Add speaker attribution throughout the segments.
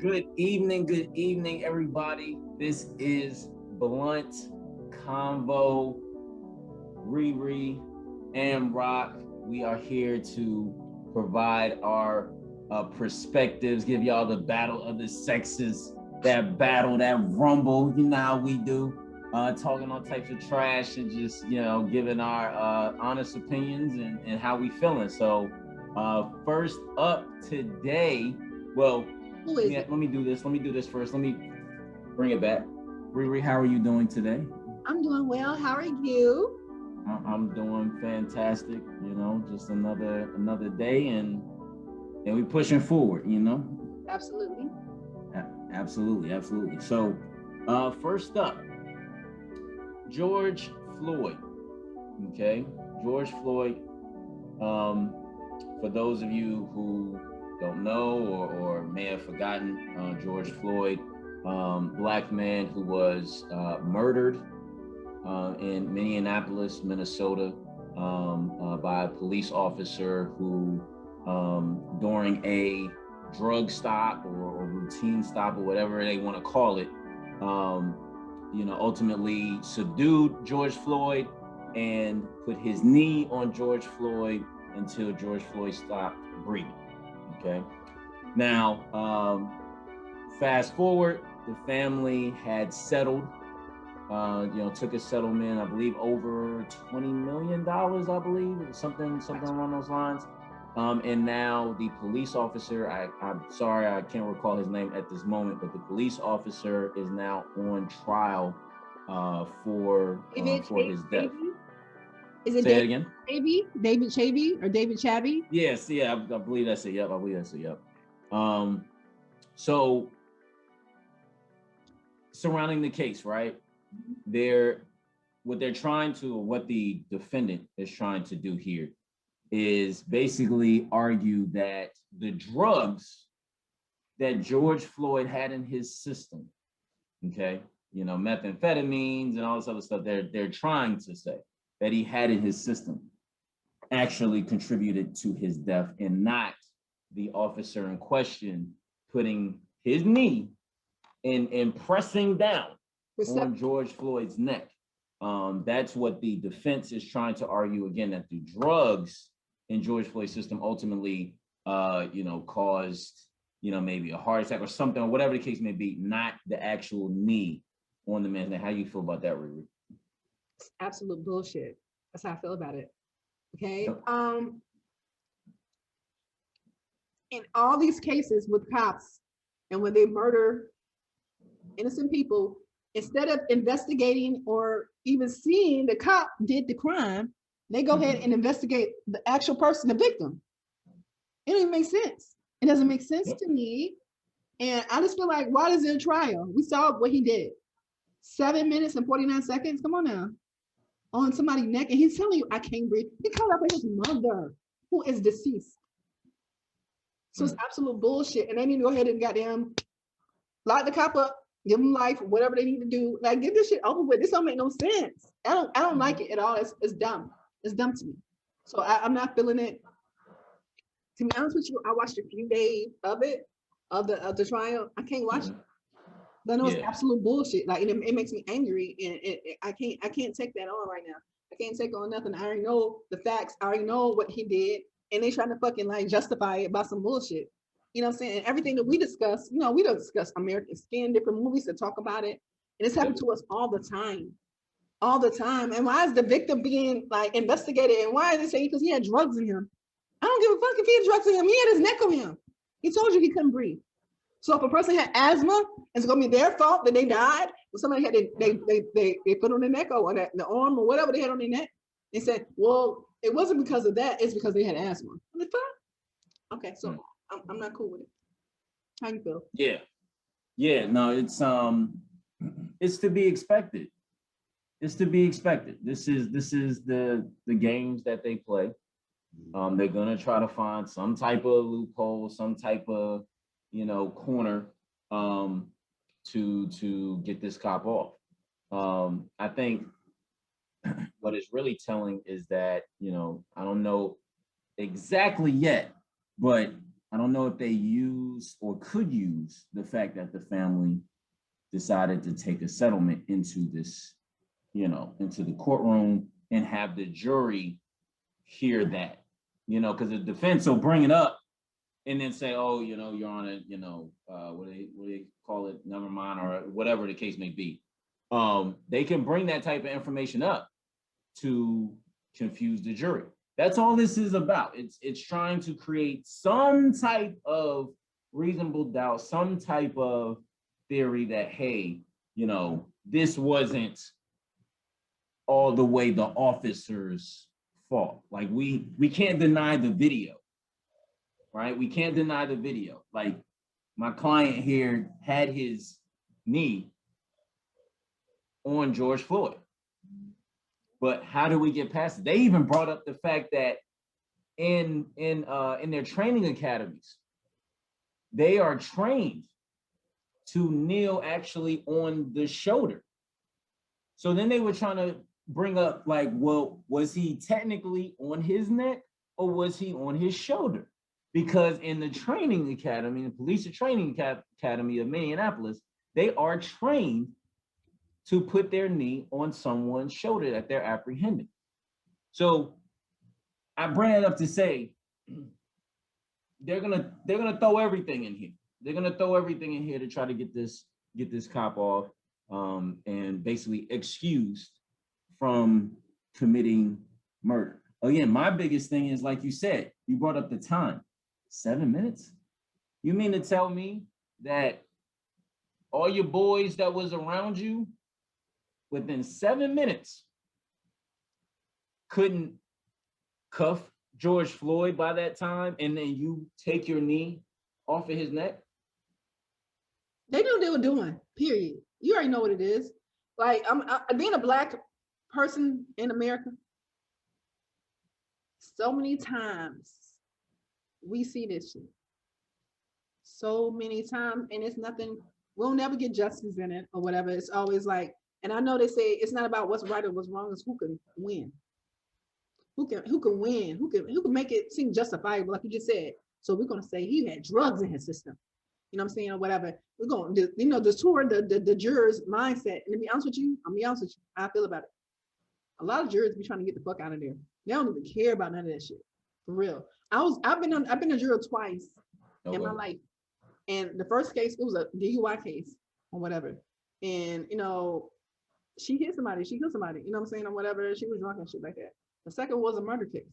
Speaker 1: Good evening, everybody. This is Blunt Convo, Riri, and Rock. We are here to provide our perspectives, give y'all the battle of the sexes, that battle, that rumble. You know how we do, talking all types of trash and just giving our honest opinions and how we feeling. So, first up today, well. Let me do this first. Let me bring it back. Riri, how are you doing today?
Speaker 2: I'm doing well. How are you?
Speaker 1: I'm doing fantastic. Just another day, and we pushing forward.
Speaker 2: Absolutely.
Speaker 1: Absolutely. So, first up, George Floyd. Okay, George Floyd. For those of you who don't know or may have forgotten, George Floyd, black man who was murdered in Minneapolis, Minnesota, by a police officer who, during a drug stop or routine stop or whatever they want to call it, ultimately subdued George Floyd and put his knee on George Floyd until George Floyd stopped breathing. Okay. Now, fast forward, the family had settled, took a settlement, I believe over $20 million, I believe, something along those lines. And now the police officer, I'm sorry, I can't recall his name at this moment, but the police officer is now on trial for his death.
Speaker 2: Is it
Speaker 1: Say it again?
Speaker 2: David Chavy or David Chavy?
Speaker 1: Yes, yeah, I believe that's it. Yep, I believe that's it. Yep. So surrounding the case, right? What the defendant is trying to do here is basically argue that the drugs that George Floyd had in his system, okay, methamphetamines and all this other stuff, they're trying to say that he had in his system actually contributed to his death and not the officer in question putting his knee and pressing down on George Floyd's neck. That's what the defense is trying to argue, again, that the drugs in George Floyd's system ultimately, caused, maybe a heart attack or something, or whatever the case may be, not the actual knee on the man's neck. How you feel about that, Riri?
Speaker 2: It's absolute bullshit. That's how I feel about it. Okay. Yep. In all these cases with cops and when they murder innocent people, instead of investigating or even seeing the cop did the crime, they go ahead and investigate the actual person, the victim. It doesn't make sense. It doesn't make sense to me. And I just feel like, why is it a trial? We saw what he did. 7 minutes and 49 seconds. Come on now. On somebody's neck, and he's telling you, I can't breathe. He called up his mother, who is deceased. So it's absolute bullshit. And they need to go ahead and goddamn lock the cop up, give him life, whatever they need to do. Like, get this shit over with. This don't make no sense. I don't like it at all. It's dumb. It's dumb to me. So I'm not feeling it. To be honest with you, I watched a few days of it, of the trial. I can't watch it. But no, it's absolute bullshit. Like it makes me angry, and I can't take that on right now. I can't take on nothing. I already know the facts. I already know what he did, and they trying to fucking like justify it by some bullshit. You know what I'm saying? And everything that we discuss, we don't discuss American Skin, different movies that talk about it, and it's happened to us all the time. And why is the victim being like investigated? And why is they saying because he had drugs in him? I don't give a fuck if he had drugs in him. He had his neck on him. He told you he couldn't breathe. So if a person had asthma, it's gonna be their fault that they died. Or somebody had they put on their neck or the arm or whatever they had on their neck. They said, well, it wasn't because of that. It's because they had asthma. Okay, so I'm not cool with it. How you feel?
Speaker 1: Yeah. No, it's to be expected. It's to be expected. This is the games that they play. They're gonna try to find some type of loophole, some type of corner to get this cop off. I think what is really telling is that, I don't know exactly yet, but I don't know if they use or could use the fact that the family decided to take a settlement into this, into the courtroom and have the jury hear that, because the defense will bring it up and then say, oh, Your Honor, what do they call it? Never mind, or whatever the case may be. They can bring that type of information up to confuse the jury. That's all this is about. It's trying to create some type of reasonable doubt, some type of theory that, hey, this wasn't all the way the officer's fault. Like we can't deny the video, right? We can't deny the video. Like my client here had his knee on George Floyd. But how do we get past it? They even brought up the fact that in their training academies, they are trained to kneel actually on the shoulder. So then they were trying to bring up like, well, was he technically on his neck or was he on his shoulder? Because in the training academy, the police training academy of Minneapolis, they are trained to put their knee on someone's shoulder that they're apprehending. So I bring it up to say they're gonna throw everything in here. They're gonna throw everything in here to try to get this cop off and basically excused from committing murder. Again, my biggest thing is, like you said, you brought up the time, 7 minutes. You mean to tell me that all your boys that was around you within 7 minutes couldn't cuff George Floyd by that time, and then you take your knee off of his neck?
Speaker 2: They knew what they were doing, period. You already know what it is. Like, being a Black person in America, so many times we see this shit. So many times, and it's nothing, we'll never get justice in it or whatever. It's always like, and I know they say it's not about what's right or what's wrong, it's who can win. Who can win? Who can make it seem justifiable, like you just said. So we're gonna say he had drugs in his system. You know what I'm saying, or whatever. We're going to, distort the jurors' mindset. And to be honest with you, how I feel about it. A lot of jurors be trying to get the fuck out of there. They don't even care about none of that shit. For real. I've been a juror twice in my life. And the first case, it was a DUI case or whatever. And she hit somebody, you know what I'm saying, or whatever. She was drunk and shit like that. The second was a murder case.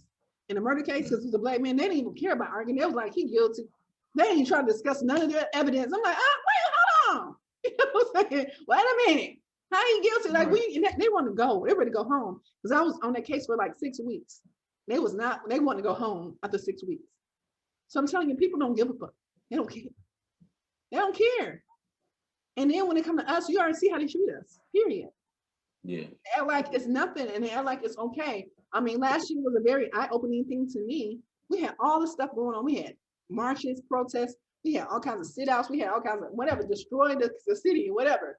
Speaker 2: In the murder case, because it was a Black man, they didn't even care about arguing. They was like, he guilty. They ain't trying to discuss none of their evidence. I'm like, wait, hold on. You know what I'm saying? Wait a minute. How he guilty? Like, they want to go. They ready to go home. Because I was on that case for like 6 weeks. They want to go home after 6 weeks. So I'm telling you, people don't give a fuck. They don't care. They don't care. And then when it comes to us, you already see how they treat us. Period.
Speaker 1: Yeah.
Speaker 2: They act like it's nothing, and they act like it's okay. I mean, last year was a very eye-opening thing to me. We had all this stuff going on. We had marches, protests. We had all kinds of sit-outs. We had all kinds of whatever, destroying the city or whatever,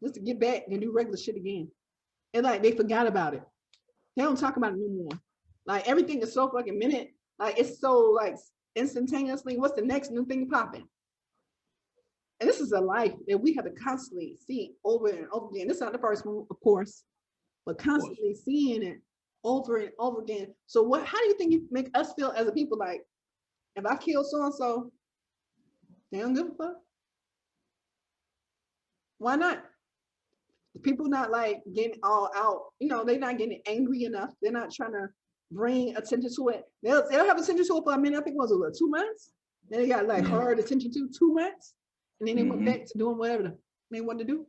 Speaker 2: just to get back and do regular shit again. And like they forgot about it. They don't talk about it no more. Like everything is so fucking minute. Like it's so like instantaneously. What's the next new thing popping? And this is a life that we have to constantly see over and over again. This is not the first one, of course, but constantly seeing it over and over again. So how do you think you make us feel as a people? Like, if I kill so-and-so, they don't give a fuck. Why not? People not like getting all out, they're not getting angry enough. They're not trying to bring attention to it. They'll have attention to it for a minute. I think it was 2 months. Then they got like hard attention to 2 months. And then they went back to doing whatever they wanted to do.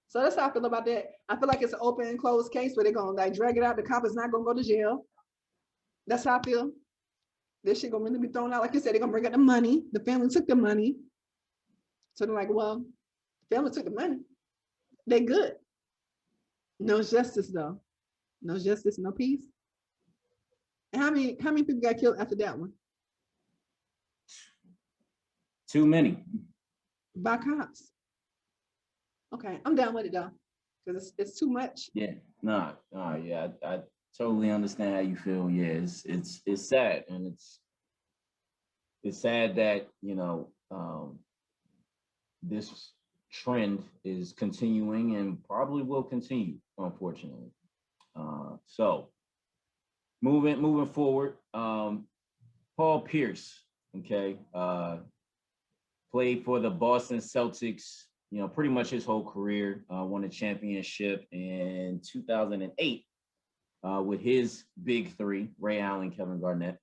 Speaker 2: So that's how I feel about that. I feel like it's an open and closed case where they're gonna like drag it out. The cop is not gonna go to jail. That's how I feel. This shit gonna really be thrown out. Like I said, they're gonna bring up the money. The family took the money. So they're like, well, the family took the money. They good. No justice though. No justice, no peace. And how many people got killed after that one?
Speaker 1: Too many.
Speaker 2: By cops. Okay, I'm done with it though, because it's too much.
Speaker 1: Yeah, yeah, I totally understand how you feel. Yeah, it's sad, and it's sad that, this trend is continuing and probably will continue, unfortunately. So moving forward, Paul Pierce, okay, played for the Boston Celtics, pretty much his whole career, won a championship in 2008 with his big three, Ray Allen, Kevin Garnett.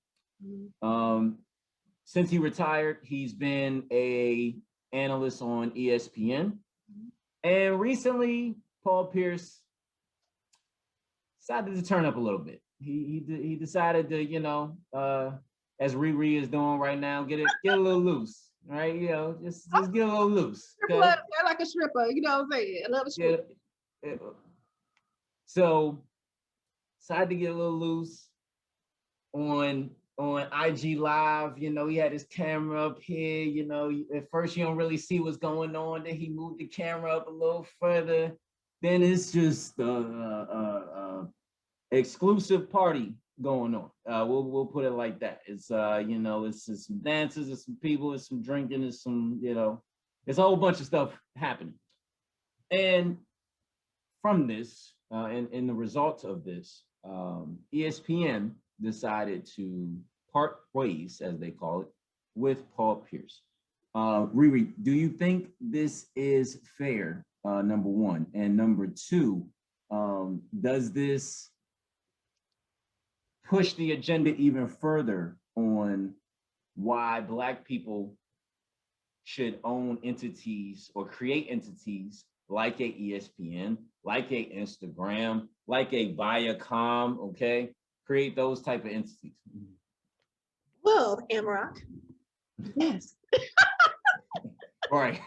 Speaker 1: Since he retired, he's been a analyst on ESPN. And recently, Paul Pierce decided to turn up a little bit. He decided to, as Riri is doing right now, get a little loose, right? Just get a little loose. Okay?
Speaker 2: Like a stripper, you know what I'm saying? I love a stripper.
Speaker 1: Yeah. So decided to get a little loose on IG Live. He had his camera up here. At first you don't really see what's going on. Then he moved the camera up a little further. Then it's just exclusive party going on. We'll put it like that. It's it's some dances, it's some people, it's some drinking, it's some it's a whole bunch of stuff happening. And from this, and the results of this, ESPN decided to part ways, as they call it, with Paul Pierce. Riri, do you think this is fair? Number one, and number two, does this push the agenda even further on why Black people should own entities or create entities like a ESPN, like a Instagram, like a Viacom, okay? Create those type of entities.
Speaker 2: Well, Amrock, yes.
Speaker 1: All right.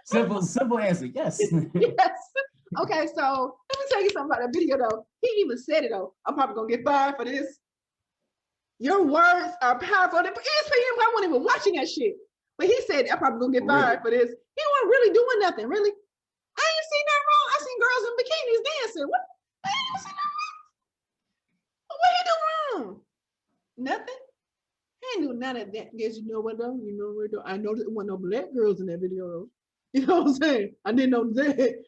Speaker 1: Simple answer, yes.
Speaker 2: Yes. Okay, so let me tell you something about that video though. He even said it though. I'm probably gonna get fired for this. Your words are powerful. ESPN, I wasn't even watching that shit. But he said I'm probably gonna get fired for this. He wasn't really doing nothing, really. I ain't seen that wrong. I seen girls in bikinis dancing. What? I ain't even seen that wrong. What he do wrong? Nothing. He ain't do none of that. Guess you know what though? I know there wasn't no Black girls in that video though. You know what I'm saying? I didn't know that.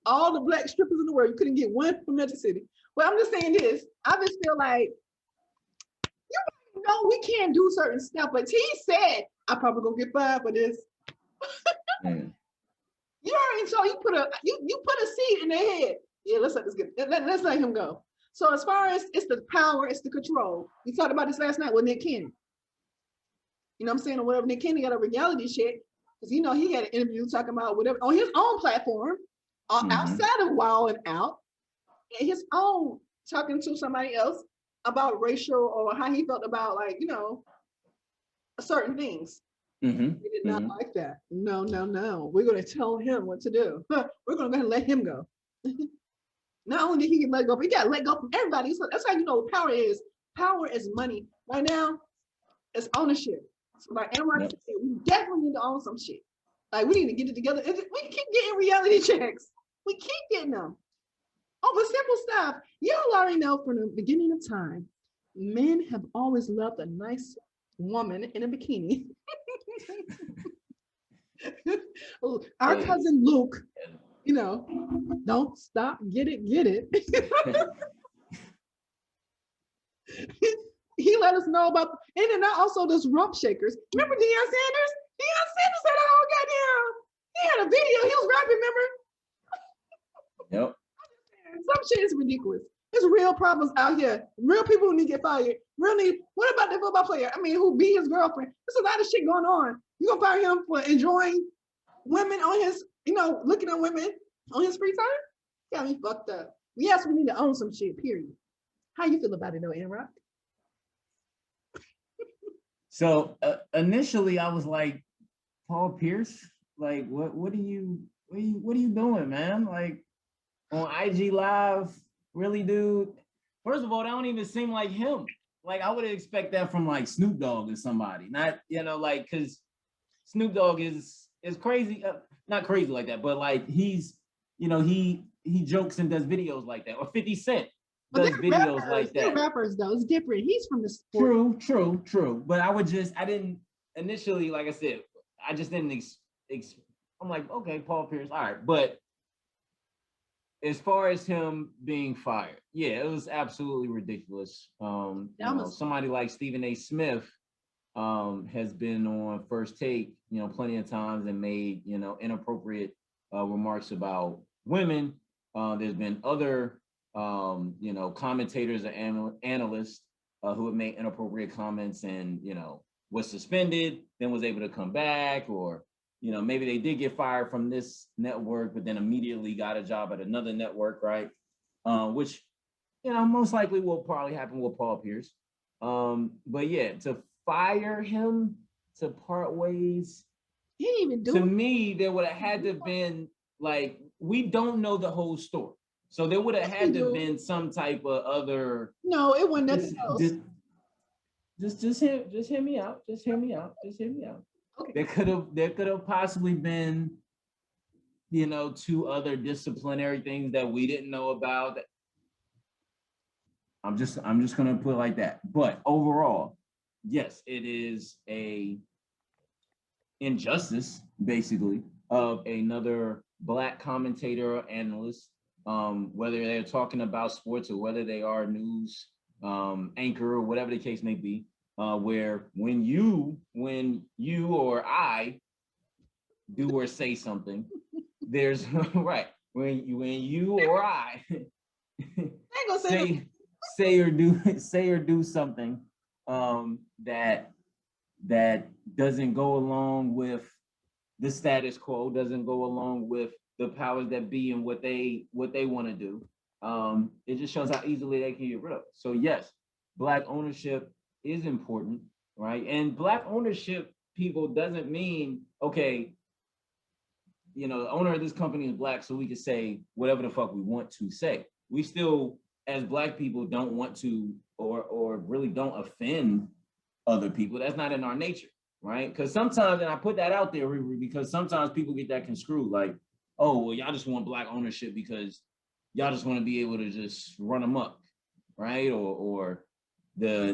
Speaker 2: All the Black strippers in the world, you couldn't get one from Magic City. Well, I'm just saying this. I just feel like, we can't do certain stuff. But he said, I probably gonna get fired for this. You already saw you put a seed in their head. Yeah, let's let him go. So as far as it's the power, it's the control. We talked about this last night with Nick Cannon. You know what I'm saying? Or whatever. Nick Cannon got a reality shit. Because he had an interview talking about whatever on his own platform, outside of Wild and Out, and his own talking to somebody else about racial or how he felt about certain things. He did not like that. No. We're going to tell him what to do. We're going to go ahead and let him go. Not only did he get let go, but he got let go from everybody. So that's how you know what power is. Power is money. Right now, it's ownership. So like Amrock said, we definitely need to own some shit. Like we need to get it together. We keep getting reality checks. We keep getting them. Over simple stuff. Y'all already know from the beginning of time, men have always loved a nice woman in a bikini. Our cousin Luke, don't stop, get it. He let us know about, and then also those rump shakers. Remember Deion Sanders? Deion Sanders had a whole goddamn, he had a video, he was rapping, remember?
Speaker 1: Yep.
Speaker 2: Some shit is ridiculous. There's real problems out here. Real people who need to get fired. What about the football player? I mean, who beat his girlfriend? There's a lot of shit going on. You gonna fire him for enjoying women on his, looking at women on his free time? Got me fucked up. Yes, we need to own some shit, period. How you feel about it though, Amrock?
Speaker 1: So initially I was like, Paul Pierce, like what are you doing, man? Like on IG Live, really, dude? First of all, that don't even seem like him. Like I would expect that from like Snoop Dogg or somebody, not because Snoop Dogg is crazy, not crazy like that, but like he's he jokes and does videos like that, or 50 Cent.
Speaker 2: But
Speaker 1: does
Speaker 2: they're
Speaker 1: videos
Speaker 2: rappers.
Speaker 1: like
Speaker 2: They're
Speaker 1: that.
Speaker 2: rappers though. It's different. He's from the sport.
Speaker 1: True. But I didn't initially, like I said, I just didn't I'm like, okay, Paul Pierce, all right. But as far as him being fired, yeah, it was absolutely ridiculous. Somebody like Stephen A. Smith has been on First Take, plenty of times and made, inappropriate remarks about women. There's been other, commentators or analysts who have made inappropriate comments and, was suspended, then was able to come back, or, maybe they did get fired from this network, but then immediately got a job at another network, right? Which, most likely will probably happen with Paul Pierce. But yeah, to fire him, to part ways,
Speaker 2: he didn't even do
Speaker 1: to
Speaker 2: it.
Speaker 1: me, there would have had to have been, like, we don't know the whole story. So there would have had to have been some type of other.
Speaker 2: No, it wasn't nothing else.
Speaker 1: Just hear me out. Okay. There could have possibly been, two other disciplinary things that we didn't know about. I'm just gonna put it like that. But overall, yes, it is a injustice, basically, of another Black commentator or analyst, whether they're talking about sports or whether they are news anchor or whatever the case may be, where when you or I do or say something, there's right when you or I say or do something that doesn't go along with the status quo, doesn't go along with the powers that be and what they want to do. It just shows how easily they can get rid of it. So yes, Black ownership is important, right? And Black ownership, people, doesn't mean, okay, the owner of this company is Black, so we can say whatever the fuck we want to say. We still, as Black people, don't want to or really don't offend other people. That's not in our nature, right? Because sometimes, and I put that out there because sometimes people get that construed like, oh, well, y'all just want Black ownership because y'all just want to be able to just run them up, right? Or the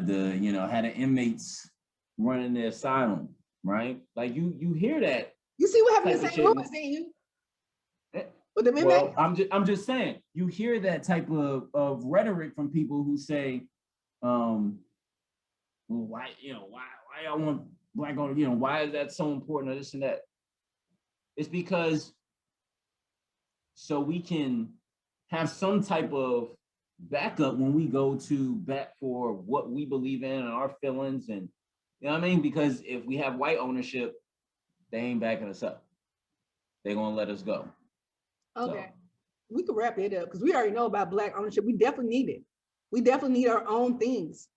Speaker 1: had the inmates running the asylum, right? Like you hear that.
Speaker 2: You see what happened in St. Louis, didn't you? With the inmates?
Speaker 1: Well, I'm just saying, you hear that type of rhetoric from people who say, well, why y'all want Black owner, why is that so important or this and that? It's because so we can have some type of backup when we go to bat for what we believe in and our feelings, and you know what I mean? Because if we have white ownership, they ain't backing us up. They're gonna let us go.
Speaker 2: Okay. So we could wrap it up because we already know about Black ownership. We definitely need it. We definitely need our own things.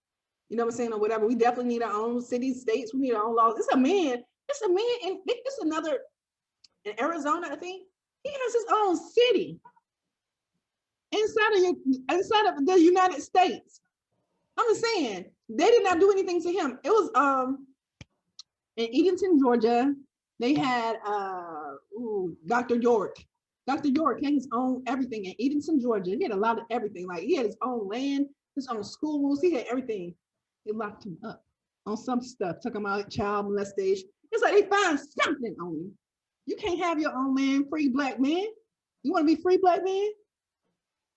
Speaker 2: You know what I'm saying, or whatever. We definitely need our own cities, states. We need our own laws. It's a man, and it's another in Arizona, I think. He has his own city inside of the United States. I'm just saying, they did not do anything to him. It was in Edenton, Georgia. They had Dr. York. Dr. York had his own everything in Edenton, Georgia. He had a lot of everything. Like he had his own land, his own schools. He had everything. They locked him up on some stuff. Took him out, child molestation. It's like they find something on you. You can't have your own land, free Black man. You want to be free Black man?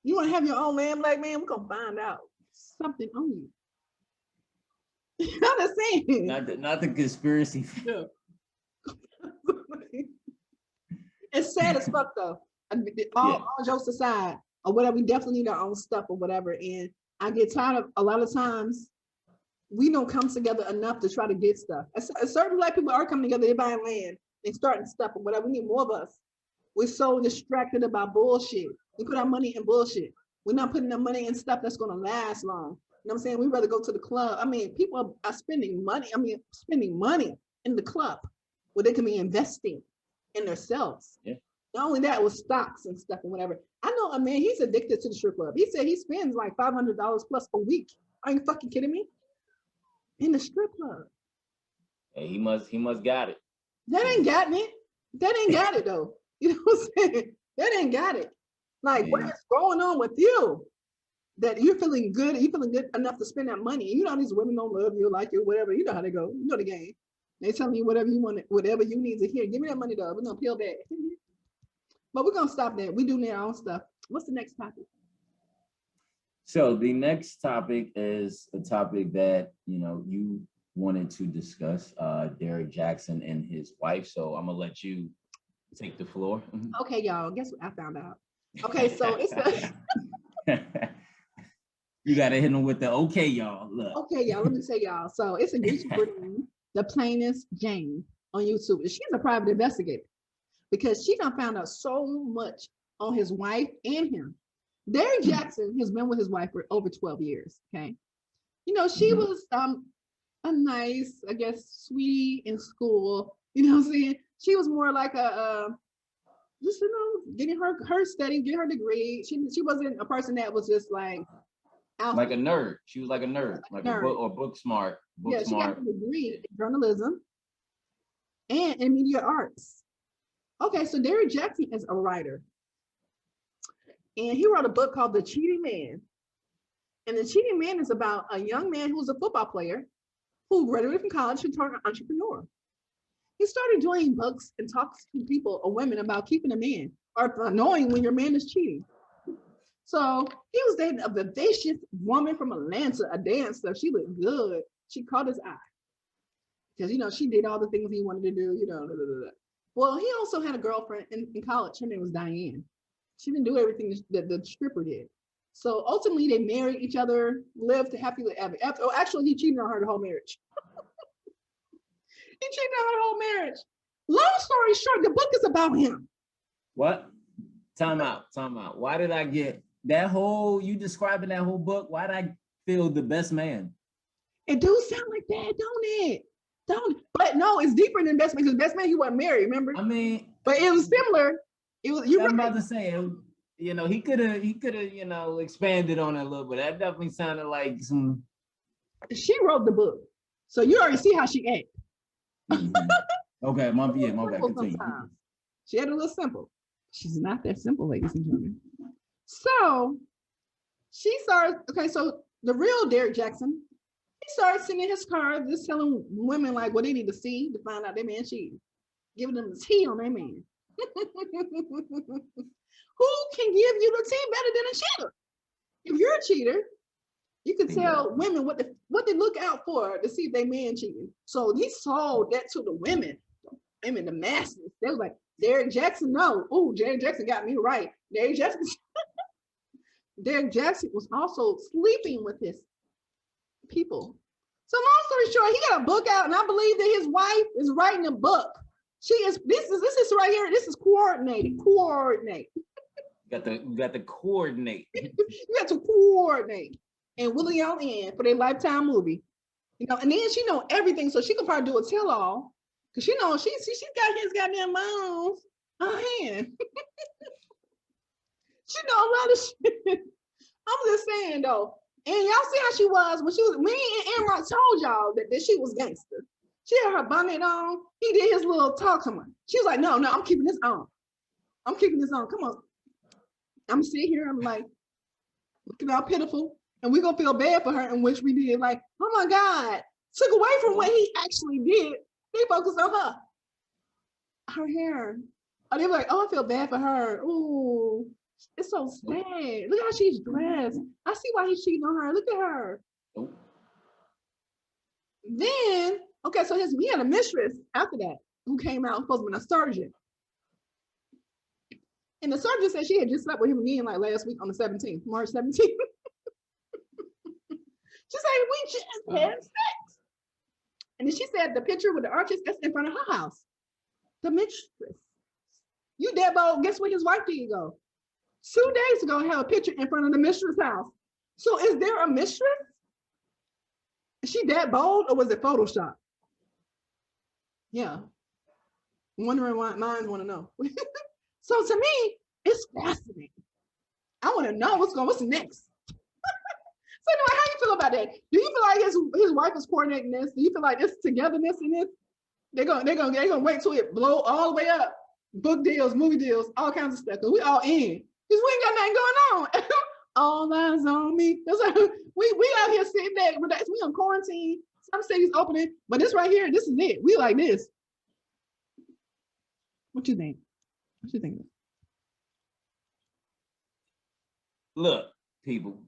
Speaker 2: You want to have your own land, Black man? We're gonna find out something on you. I'm just saying.
Speaker 1: Not the conspiracy.
Speaker 2: Yeah. It's sad as fuck though. All jokes aside, or whatever, we definitely need our own stuff or whatever. And I get tired of a lot of times we don't come together enough to try to get stuff. Certain Black people are coming together, they're buying land, they're starting stuff or whatever. We need more of us. We're so distracted about bullshit. We put our money in bullshit. We're not putting our money in stuff that's gonna last long. You know what I'm saying? We'd rather go to the club. I mean, people are spending money. Spending money in the club where they can be investing in themselves.
Speaker 1: Yeah.
Speaker 2: Not only that, with stocks and stuff and whatever. I know a man, he's addicted to the strip club. He said he spends like $500 plus a week. Are you fucking kidding me? In the strip club.
Speaker 1: Hey, he must got it.
Speaker 2: That ain't got it. That ain't got it though. You know what I'm saying? That ain't got it. Like, what is going on with you? that you're feeling good, you're feeling good enough to spend that money. You know, these women don't love you, like you, whatever. You know how they go. You know the game. They telling you whatever you want, whatever you need to hear. Give me that money, though. We're gonna peel back. But we're gonna stop that. We do our own stuff. What's the next topic?
Speaker 1: So the next topic is a topic that you wanted to discuss, Derek Jackson and his wife. So I'm gonna let you take the floor.
Speaker 2: Okay, y'all. Guess what I found out? Okay, so it's a
Speaker 1: you gotta hit them with the okay, y'all. Look.
Speaker 2: Okay, y'all. Let me tell y'all. So it's a YouTuber named The Plainest Jane on YouTube. She's a private investigator because she done found out so much on his wife and him. Derek Jackson has been with his wife for over 12 years. Okay, you know she was a nice, I guess, sweetie in school. You know what I'm saying? She was more like a just getting her study, getting her degree. She wasn't a person that was just like
Speaker 1: like a nerd. She was like a nerd, like a book smart.
Speaker 2: She got a degree in journalism and in media arts. Okay, so Derek Jackson is a writer. And he wrote a book called The Cheating Man. And The Cheating Man is about a young man who's a football player who graduated from college and turned an entrepreneur. He started doing books and talks to people or women about keeping a man or knowing when your man is cheating. So he was dating a vivacious woman from Atlanta, a dancer. She looked good. She caught his eye because, she did all the things he wanted to do, Well, he also had a girlfriend in college. Her name was Diane. She didn't do everything that the stripper did. So ultimately, they married each other, lived happily ever after. Oh, actually, he cheated on her the whole marriage. He cheated on her the whole marriage. Long story short, the book is about him.
Speaker 1: What? Time out. Why did I get that whole, you describing that whole book? Why did I feel the best man?
Speaker 2: It do sound like that, don't it? But no, it's deeper than best man because best man he wasn't married, remember?
Speaker 1: I mean,
Speaker 2: but it was similar. It was.
Speaker 1: I'm about to say, he could have, expanded on it a little bit. That definitely sounded like some.
Speaker 2: She wrote the book, so you already see how she acts.
Speaker 1: Okay, my bad. Continue.
Speaker 2: She had a little simple. She's not that simple, ladies and gentlemen. So she started. Okay, so the real Derek Jackson, he started sitting in his car, just telling women like what they need to see to find out their man cheating, giving them the tea on their man. Who can give you the tea better than a cheater? If you're a cheater, you can tell women what they look out for to see if they man cheating. So he sold that to the women, the masses. They was like, Derek Jackson, no. Oh, Derek Jackson got me right. Derek Jackson was also sleeping with his people. So long story short, he got a book out, and I believe that his wife is writing a book. This is right here. This is coordinate.
Speaker 1: You got to coordinate.
Speaker 2: You got to coordinate and willing y'all in for their Lifetime movie. And then she know everything, so she can probably do a tell-all. Cause she got his goddamn moms on hand. She know a lot of shit. I'm just saying though. And y'all see how she was when she was. Me and Amrock told y'all that she was gangster. She had her bonnet on. He did his little talk to her. She was like, no, I'm keeping this on. Come on. I'm sitting here. I'm like, looking how pitiful. And we're going to feel bad for her, in which we did. Like, oh my God. Took away from what he actually did. They focused on her hair. Oh, they were like, oh, I feel bad for her. Ooh, it's so sad. Look how she's dressed. I see why he's cheating on her. Look at her. Then, okay, so he had a mistress after that who came out, supposed to be a surgeon. And the surgeon said she had just slept with him again like last week on the 17th, March 17th. She said, we just had sex. And then she said the picture with the arches, that's in front of her house. The mistress. You dead bold, guess where his wife did go? 2 days ago, had a picture in front of the mistress' house. So is there a mistress? Is she that bold or was it Photoshop? Yeah. I'm wondering why minds want to know. So to me, it's fascinating. I want to know what's next. So anyway, how you feel about that? Do you feel like his wife is coordinating this? Do you feel like it's togetherness in this? They're gonna wait till it blow all the way up. Book deals, movie deals, all kinds of stuff. Cause we all in. Cause we ain't got nothing going on. All all eyes on me. That's like, we out here sitting there, we on quarantine. Some cities opening, but this right here, this is it. We like this. What you think? What you think?
Speaker 1: Look, people,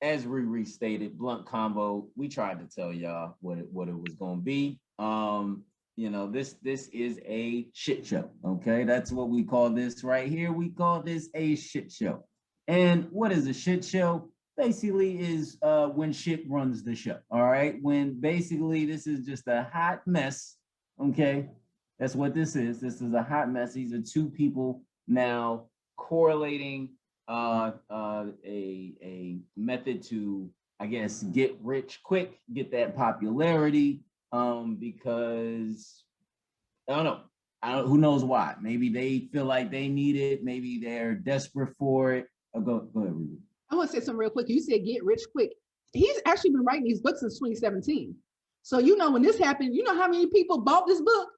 Speaker 1: as we restated, Blunt Convo, we tried to tell y'all what it was gonna be. This is a shit show. Okay, that's what we call this right here. We call this a shit show. And what is a shit show? Basically is when shit runs the show. All right, when basically this is just a hot mess. Okay, that's what this is. This is a hot mess. These are two people now correlating a method to, I guess, get rich quick, get that popularity, because I don't know. Who knows why? Maybe they feel like they need it. Maybe they're desperate for it. Go ahead, Ruby.
Speaker 2: I want to say something real quick. You said get rich quick. He's actually been writing these books since 2017. So when this happened, you know how many people bought this book?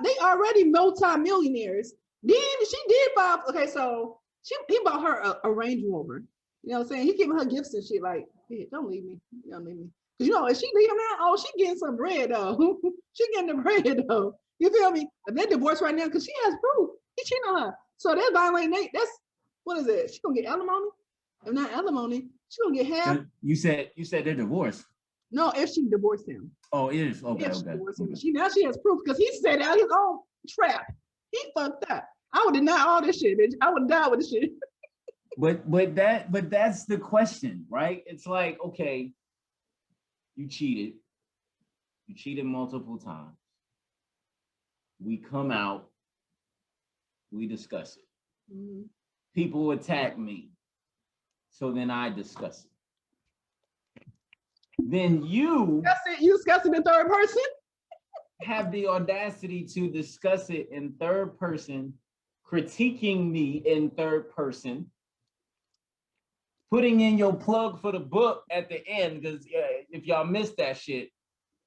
Speaker 2: They already multi-millionaires. Then she did buy. Okay, so he bought her a Range Rover. You know what I'm saying? He giving her gifts and shit like, hey, don't leave me. Don't leave me. Because if she leave him now, she getting some bread though. She getting the bread though. You feel me? They're divorced right now because she has proof. He cheating on her. So that violating that's what is it? She gonna get alimony? If not alimony, she gonna get half.
Speaker 1: You said they're divorced.
Speaker 2: No, if she divorced him.
Speaker 1: Oh, it is. Okay,
Speaker 2: okay. Now she has proof because he said out his own trap. He fucked up. I would deny all this shit, bitch. I would die with this shit.
Speaker 1: But that's the question, right? It's like, okay, you cheated multiple times. We come out, we discuss it. Mm-hmm. People attack me, so then I discuss it. Then you
Speaker 2: discuss it in third person.
Speaker 1: Have the audacity to discuss it in third person, critiquing me in third person, putting in your plug for the book at the end, because if y'all missed that shit,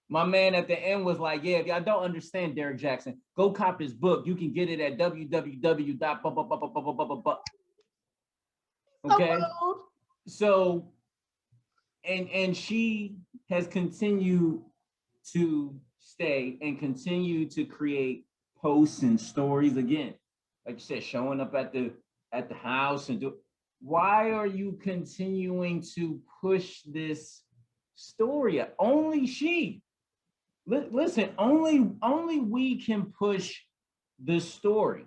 Speaker 1: my man at the end was like, yeah, if y'all don't understand Derek Jackson, go cop his book. You can get it at www. Okay. So, and she has continued to stay and continue to create posts and stories again, like you said, showing up at the house and do. Why are you continuing to push this story? Only she. Listen, only we can push the story.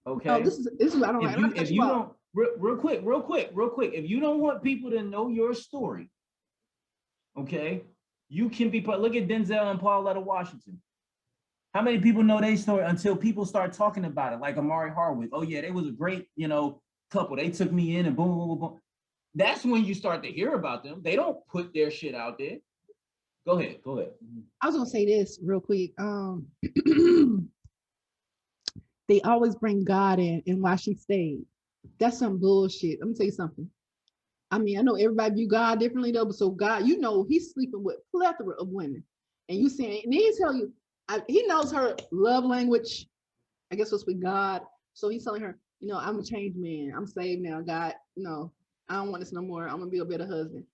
Speaker 1: Okay.
Speaker 2: Oh, this is I don't know.
Speaker 1: If you don't real quick. If you don't want people to know your story, okay, you can be. Look at Denzel and Pauletta Washington. How many people know their story until people start talking about it? Like Amari Harwick. Oh yeah, they was a great, couple. They took me in and boom, boom, boom, boom. That's when you start to hear about them. They don't put their shit out there. Go ahead.
Speaker 2: I was gonna say this real quick. They always bring God in and why she stayed. That's some bullshit. Let me tell you something. I mean, I know everybody view God differently though, but so God, he's sleeping with a plethora of women. And you saying, and he tell you, he knows her love language, I guess was with God. So he's telling her, I'm a changed man. I'm saved now. God, I don't want this no more. I'm gonna be a better husband.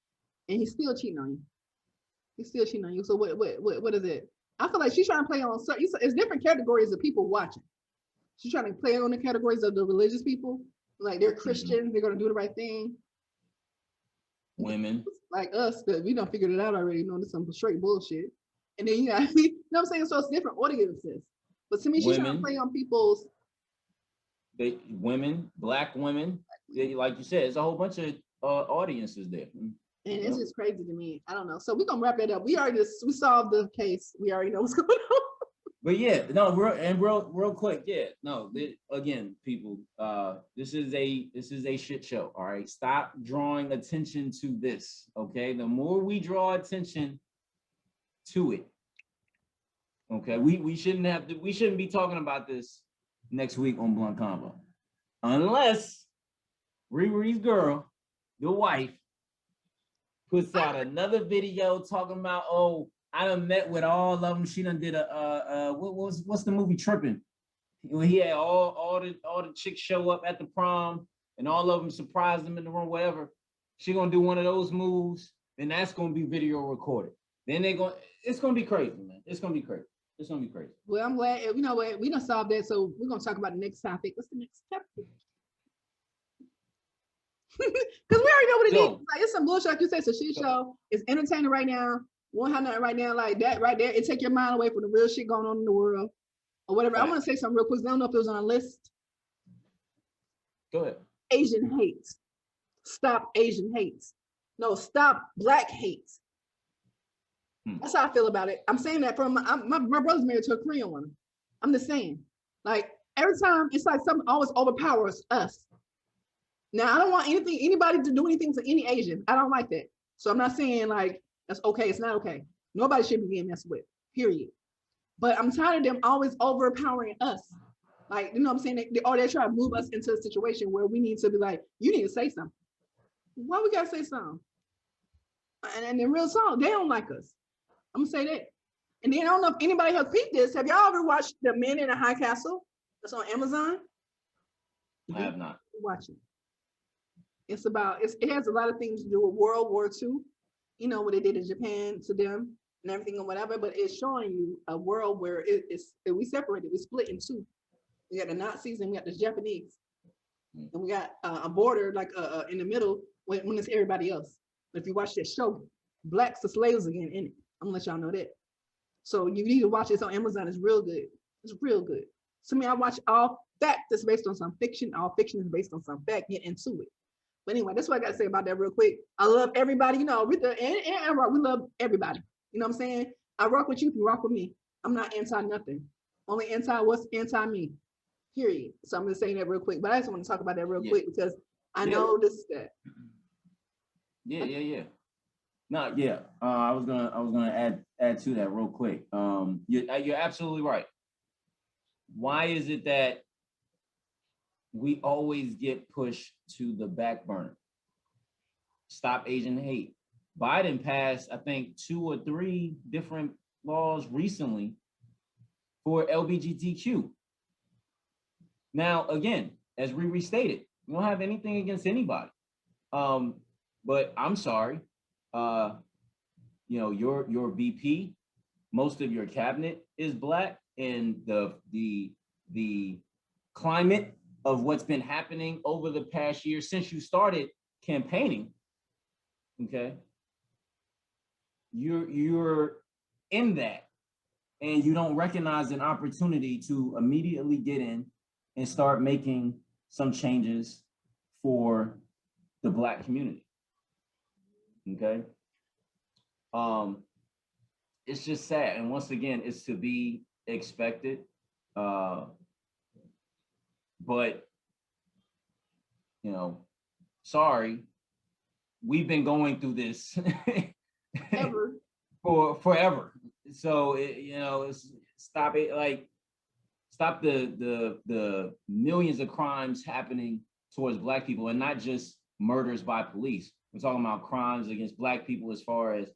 Speaker 2: And he's still cheating on you. So what is it? I feel like she's trying to play on certain, it's different categories of people watching. She's trying to play on the categories of the religious people. Like they're Christians, they're gonna do the right thing.
Speaker 1: Women.
Speaker 2: Like us, that we done figured it out already, this is some straight bullshit. And then you know what I'm saying? So it's different audiences. But to me, she's trying to play on people's
Speaker 1: Black women, like you said, it's a whole bunch of audiences there.
Speaker 2: And it's just crazy to me. I don't know. So we're gonna wrap it up. We solved the case. We already know what's going on.
Speaker 1: But yeah, no, real quick, yeah, no. Again, people, this is a shit show. All right, stop drawing attention to this. Okay, the more we draw attention to it, okay, we shouldn't be talking about this next week on Blunt Convo, unless Riri's girl, the wife, puts out another video talking about, I done met with all of them. She done did what's the movie Tripping? He had all the chicks show up at the prom and all of them surprise them in the room, whatever, she gonna do one of those moves, then that's gonna be video recorded. Then it's gonna be crazy, man. It's gonna be crazy. It's gonna be crazy.
Speaker 2: Well, I'm glad, you know what, we done solved that. So we're gonna talk about the next topic. What's the next topic? Because we already know what it is. Like, it's some bullshit, like you said, it's a shit show. It's entertaining right now. Won't have nothing right now like that right there. It take your mind away from the real shit going on in the world or whatever. Right. I want to say something real quick. I don't know if it was on a list.
Speaker 1: Go ahead.
Speaker 2: Asian hate. Stop Asian hate. No, stop Black hate. That's how I feel about it. I'm saying that from my brother's married to a Korean woman. I'm just saying, like, every time it's like something always overpowers us. Now, I don't want anybody to do anything to any Asian. I don't like that. So I'm not saying like that's okay. It's not okay. Nobody should be getting messed with, period. But I'm tired of them always overpowering us. Like, you know what I'm saying? They try to move us into a situation where we need to be like, you need to say something. Why we gotta say something? And in real talk, they don't like us. I'm gonna say that. And then I don't know if anybody has peeped this. Have y'all ever watched The Men in the High Castle? That's on Amazon.
Speaker 1: I have not.
Speaker 2: Watch it. It's about, it has a lot of things to do with World War II, you know, what they did in Japan to them and everything and whatever, but it's showing you a world where we separated, we split in two. We got the Nazis and we got the Japanese. And we got a border like in the middle when it's everybody else. But if you watch that show, blacks are slaves again in it. I'm gonna let y'all know that. So you need to watch this on Amazon. It's real good. It's real good. So I watch all fact that's based on some fiction. All fiction is based on some fact. Get into it. But anyway, that's what I got to say about that real quick. I love everybody, you know, Rita and Rock, we love everybody. You know what I'm saying? I rock with you if you rock with me. I'm not anti nothing. Only anti what's anti me, period. So I'm just saying that real quick. But I just want to talk about that real quick because I know this is that.
Speaker 1: Yeah. No, yeah. I was gonna add to that real quick. You're absolutely right. Why is it that we always get pushed to the back burner? Stop Asian hate. Biden passed, I think, 2 or 3 different laws recently for LGBTQ. Now, again, as we restated, we don't have anything against anybody. But I'm sorry, you know, your VP, most of your cabinet is Black, and the climate of what's been happening over the past year since you started campaigning, okay, you're in that, and you don't recognize an opportunity to immediately get in and start making some changes for the Black community. Okay. It's just sad, and once again, it's to be expected. But you know, sorry, we've been going through this for forever. So stop it. Like, stop the millions of crimes happening towards Black people, and not just murders by police. We're talking about crimes against Black people as far as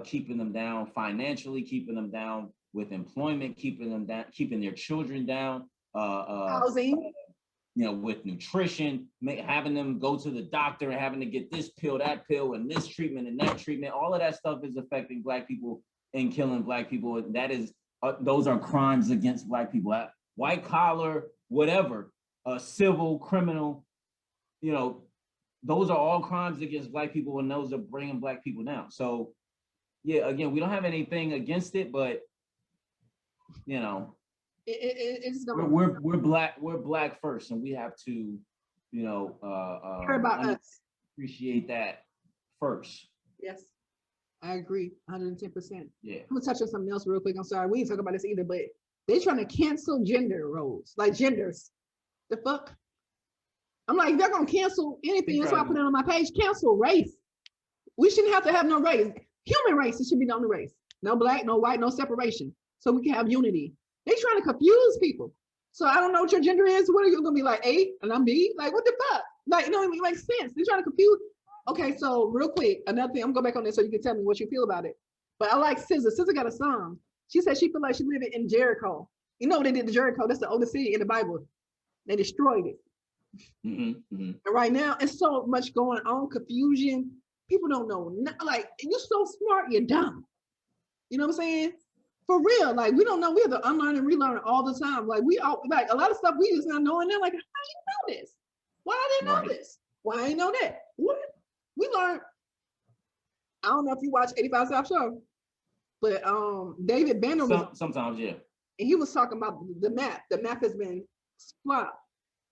Speaker 1: keeping them down financially, keeping them down with employment, keeping them down, keeping their children down,
Speaker 2: housing,
Speaker 1: with nutrition, having them go to the doctor and having to get this pill, that pill, and this treatment and that treatment. All of that stuff is affecting Black people and killing Black people. That is, those are crimes against Black people. White collar, whatever, civil, criminal, those are all crimes against Black people, and those are bringing Black people down. So, yeah, again, we don't have anything against it, but
Speaker 2: it's
Speaker 1: we're black first, and we have to
Speaker 2: care about us,
Speaker 1: appreciate that first.
Speaker 2: Yes, I agree 110%.
Speaker 1: Yeah,
Speaker 2: I'm gonna touch on something else real quick. I'm sorry, we didn't talk about this either, but they're trying to cancel gender roles, like genders. The fuck? I'm like, they're gonna cancel anything. That's why I put it on my page. Cancel race. We shouldn't have to have no race. Human race, it should be the only race. No Black, no white, no separation. So we can have unity. They're trying to confuse people. So I don't know what your gender is. What are you gonna be, like A and I'm B? Like, what the fuck? Like, it makes sense. They're trying to confuse. Okay, so real quick, another thing, I'm gonna go back on this so you can tell me what you feel about it. But I like SZA. SZA got a song. She said she feel like she living in Jericho. You know what they did to Jericho? That's the oldest city in the Bible. They destroyed it. And right now, it's so much going on, confusion. People don't know, like, you're so smart, you're dumb. You know what I'm saying? For real, like, we don't know. We have to unlearn and relearn all the time. Like, we all, like, a lot of stuff we just not knowing. They're like, how do you know this? Why I didn't know this? Why I didn't know that? What? We learned. I don't know if you watch 85 South Show, but David Banner was
Speaker 1: sometimes, yeah.
Speaker 2: And he was talking about the map. The map has been split.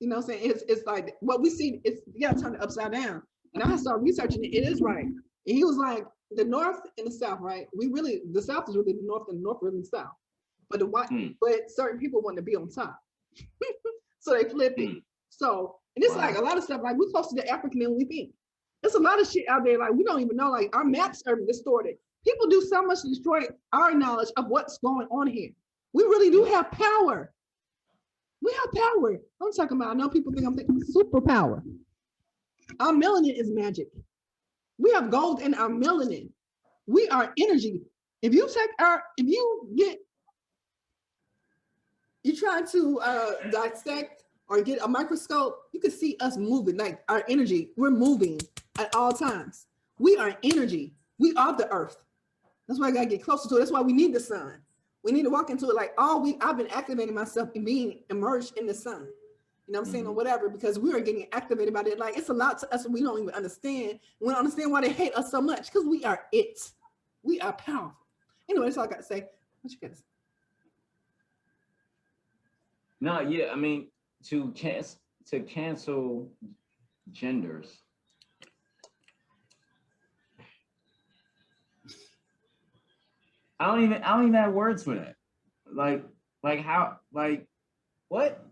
Speaker 2: You know what I'm saying? It's like what we see, it's, you gotta turn it upside down. And I started researching it, it is right. And he was like, the North and the South, right? The South is really the North and the North really the South. But but certain people want to be on top. So they flip it. So, and it's like a lot of stuff, like, we're closer to African than we think. There's a lot of shit out there, like, we don't even know, like, our maps are distorted. People do so much to destroy our knowledge of what's going on here. We really do have power. We have power. I'm talking about, I know people think I'm thinking superpower. Our melanin is magic. We have gold in our melanin. We are energy. If you try to dissect or get a microscope, you can see us moving, like our energy. We're moving at all times. We are energy. We are the earth. That's why I gotta get closer to it. That's why we need the sun. We need to walk into it like all week. I've been activating myself and being immersed in the sun. You know what I'm saying, or whatever, because we are getting activated by it. Like, it's a lot to us we don't even understand. We don't understand why they hate us so much, because we are it. We are powerful. Anyway, that's all I got to say. What you got to say?
Speaker 1: No, yeah, I mean, to cancel genders. I don't even have words for that. Like how, like, what?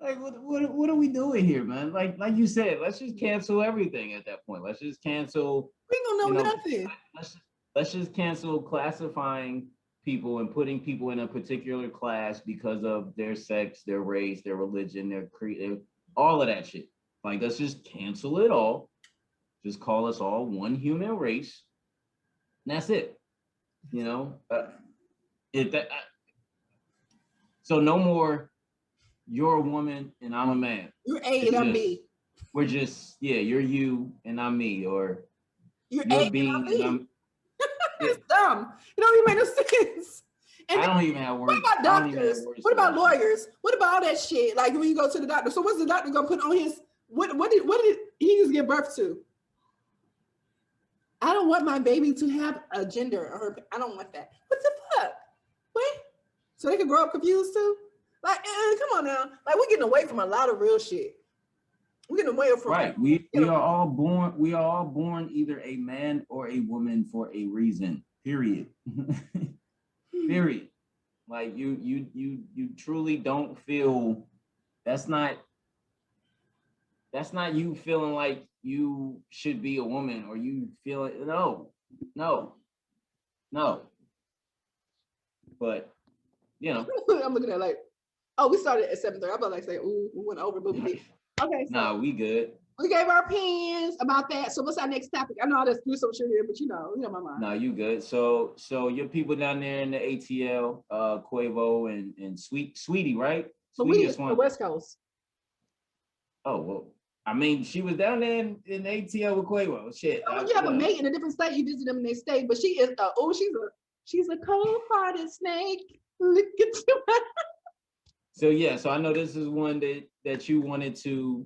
Speaker 1: Like, what are we doing here, man? Like you said, let's just cancel everything at that point. Let's just cancel.
Speaker 2: We don't know nothing.
Speaker 1: Let's just cancel classifying people and putting people in a particular class because of their sex, their race, their religion, their creed, all of that shit. Like, let's just cancel it all. Just call us all one human race. And that's it. You know, so no more, you're a woman and I'm a man.
Speaker 2: You're A and I'm B.
Speaker 1: We're just, you're you and I'm me, or
Speaker 2: you're A being and I'm me. It's dumb. It don't even make no sense. And
Speaker 1: I don't even have words.
Speaker 2: What about doctors? What about lawyers? What about all that shit? Like, when you go to the doctor, so what's the doctor gonna put on his, what did he just give birth to? I don't want my baby to have a gender, or I don't want that. What the fuck? What? So they can grow up confused too? Like, come on now. Like, we're getting away from a lot of real shit. We're getting away from
Speaker 1: we are all born either a man or a woman for a reason. Period. Period. Like, you truly don't feel, that's not you feeling like you should be a woman, or you feel it. No. But, you know.
Speaker 2: I'm looking at like, oh, we started at 7:30. I'm about to like say, ooh, we went over, but we did. Okay. So
Speaker 1: nah, we good.
Speaker 2: We gave our opinions about that. So what's our next topic? I know there's some shit here, but you know my mind.
Speaker 1: No, you good. So your people down there in the ATL, Quavo and Sweetie, right?
Speaker 2: Sweetie is from the West Coast.
Speaker 1: Oh, well, I mean, she was down there in the ATL with Quavo. Shit.
Speaker 2: When you have a mate in a different state, you visit them in their state. But she is, she's a cold-hearted snake. Look at you.
Speaker 1: So yeah, so I know this is one that you wanted to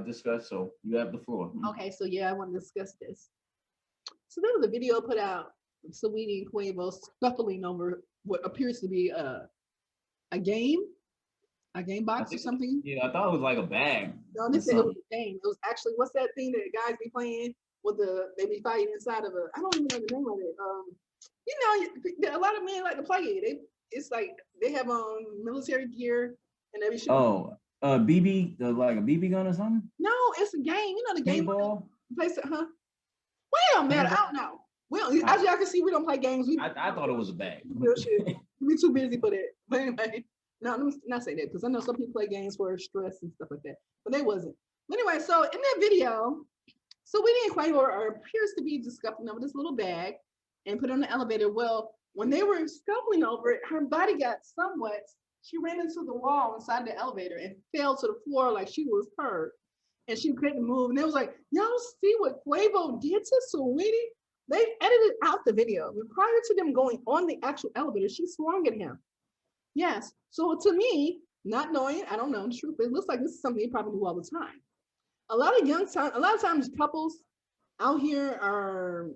Speaker 1: discuss. So you have the floor.
Speaker 2: Okay, so yeah, I want to discuss this. So there was a video put out of Saweetie and Quavo scuffling over what appears to be a game box or something.
Speaker 1: Yeah, I thought it was like a bag.
Speaker 2: No, they said it was a game. It was actually, what's that thing that guys be playing with they be fighting inside of I don't even know the name of it. You know, a lot of men like to play it. It's like they have military gear and they be shooting.
Speaker 1: Oh, BB, like a BB gun or something?
Speaker 2: No, it's a game. You know the game.
Speaker 1: Paintball?
Speaker 2: Place it, huh? Well, man, I don't know. Well, as y'all can see, we don't play games.
Speaker 1: I thought it was a bag.
Speaker 2: Real shit. We too busy for that. But anyway, no, let me not say that, because I know some people play games for stress and stuff like that, but they wasn't. But anyway, so in that video, Saweetie and Quavo appears to be discussing over this little bag and put it on the elevator. Well, when they were scuffling over it, her body got somewhat She ran into the wall inside the elevator and fell to the floor like she was hurt. And she couldn't move. And it was like, y'all see what Quavo did to Saweetie? They edited out the video. But prior to them going on the actual elevator, she swung at him. Yes. So to me, not knowing, I don't know the truth, but it looks like this is something they probably do all the time. A lot of times couples out here are,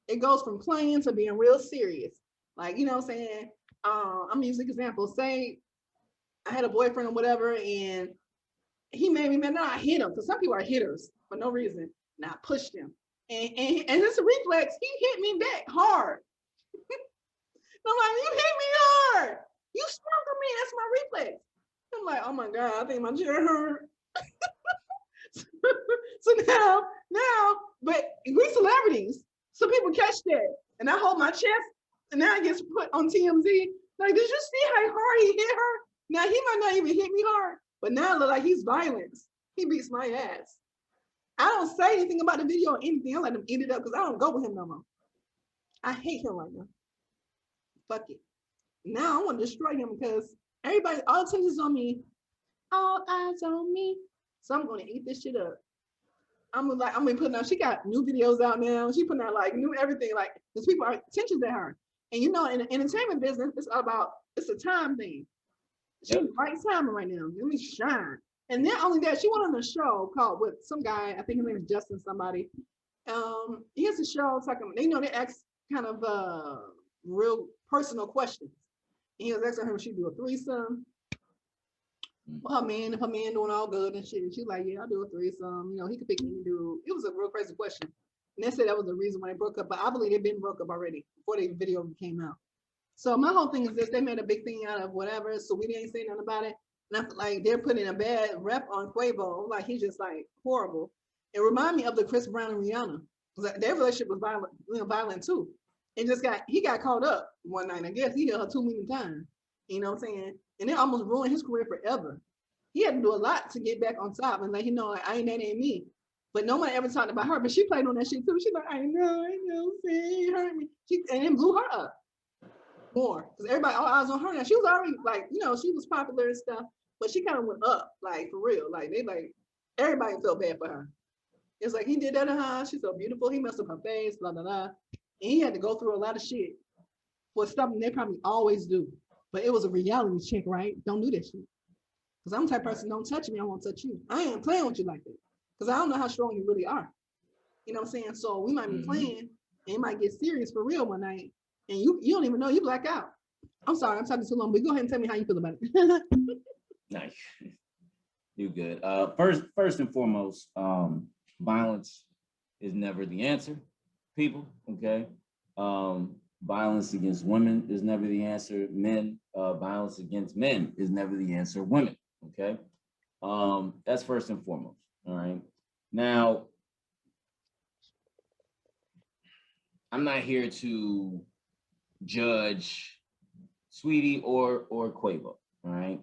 Speaker 2: it goes from playing to being real serious. Like, you know what I'm saying? I'm gonna use an example. Say I had a boyfriend or whatever, and he made me mad. No, I hit him because some people are hitters for no reason. And I pushed him, and it's a reflex. He hit me back hard. I'm like, you hit me hard. You sprung on me. That's my reflex. I'm like, oh my god, I think my chair hurt. So now, but we celebrities, so people catch that, and I hold my chest, and now it gets put on TMZ. Like, did you see how hard he hit her? Now he might not even hit me hard, but now it look like he's violent. He beats my ass. I don't say anything about the video or anything. I let him eat it up because I don't go with him no more. I hate him right now. Fuck it. Now I want to destroy him because everybody, all attention's on me. All eyes on me. So I'm gonna eat this shit up. I'm gonna putting out, she got new videos out now. She putting out like new everything, like because people are attention to her. And you know, in the entertainment business, it's all about, it's a time thing. She's right timing right now. Let me shine. And then only that, she went on a show called with some guy, I think his name is Justin somebody. He has a show talking, they know they ask kind of real personal questions. And he was asking her if she'd do a threesome. Well, if her man doing all good and shit, and she's like, yeah, I'll do a threesome. You know, he could pick any dude. It was a real crazy question. And they said that was the reason why they broke up, but I believe they've been broke up already before the video came out. So my whole thing is this, they made a big thing out of whatever, so we didn't say nothing about it. And I feel like they're putting a bad rep on Quavo, like he's just like horrible. It reminded me of the Chris Brown and Rihanna. Their relationship was violent too. And he got caught up one night. I guess he hit her 2 million times. You know what I'm saying? And it almost ruined his career forever. He had to do a lot to get back on top and let him know, like, that ain't me. But no one ever talked about her. But she played on that shit too. She's like, I know, see, he hurt me. And it blew her up more because everybody, all eyes on her now. She was already like, you know, she was popular and stuff, but she kind of went up, like for real. Like everybody felt bad for her. It's like he did that to her. She's so beautiful. He messed up her face, blah blah blah. And he had to go through a lot of shit for something they probably always do. But it was a reality check, right? Don't do that shit. Because I'm the type of person, don't touch me, I won't touch you. I ain't playing with you like that. Because I don't know how strong you really are. You know what I'm saying? So we might be playing and it might get serious for real one night. And you don't even know, you black out. I'm sorry, I'm talking too long, but go ahead and tell me how you feel about it.
Speaker 1: Nice. You good. First and foremost, violence is never the answer, people, okay? Violence against women is never the answer. Men, violence against men is never the answer. Women, okay? That's first and foremost, all right? Now, I'm not here to judge Sweetie or Quavo, all right?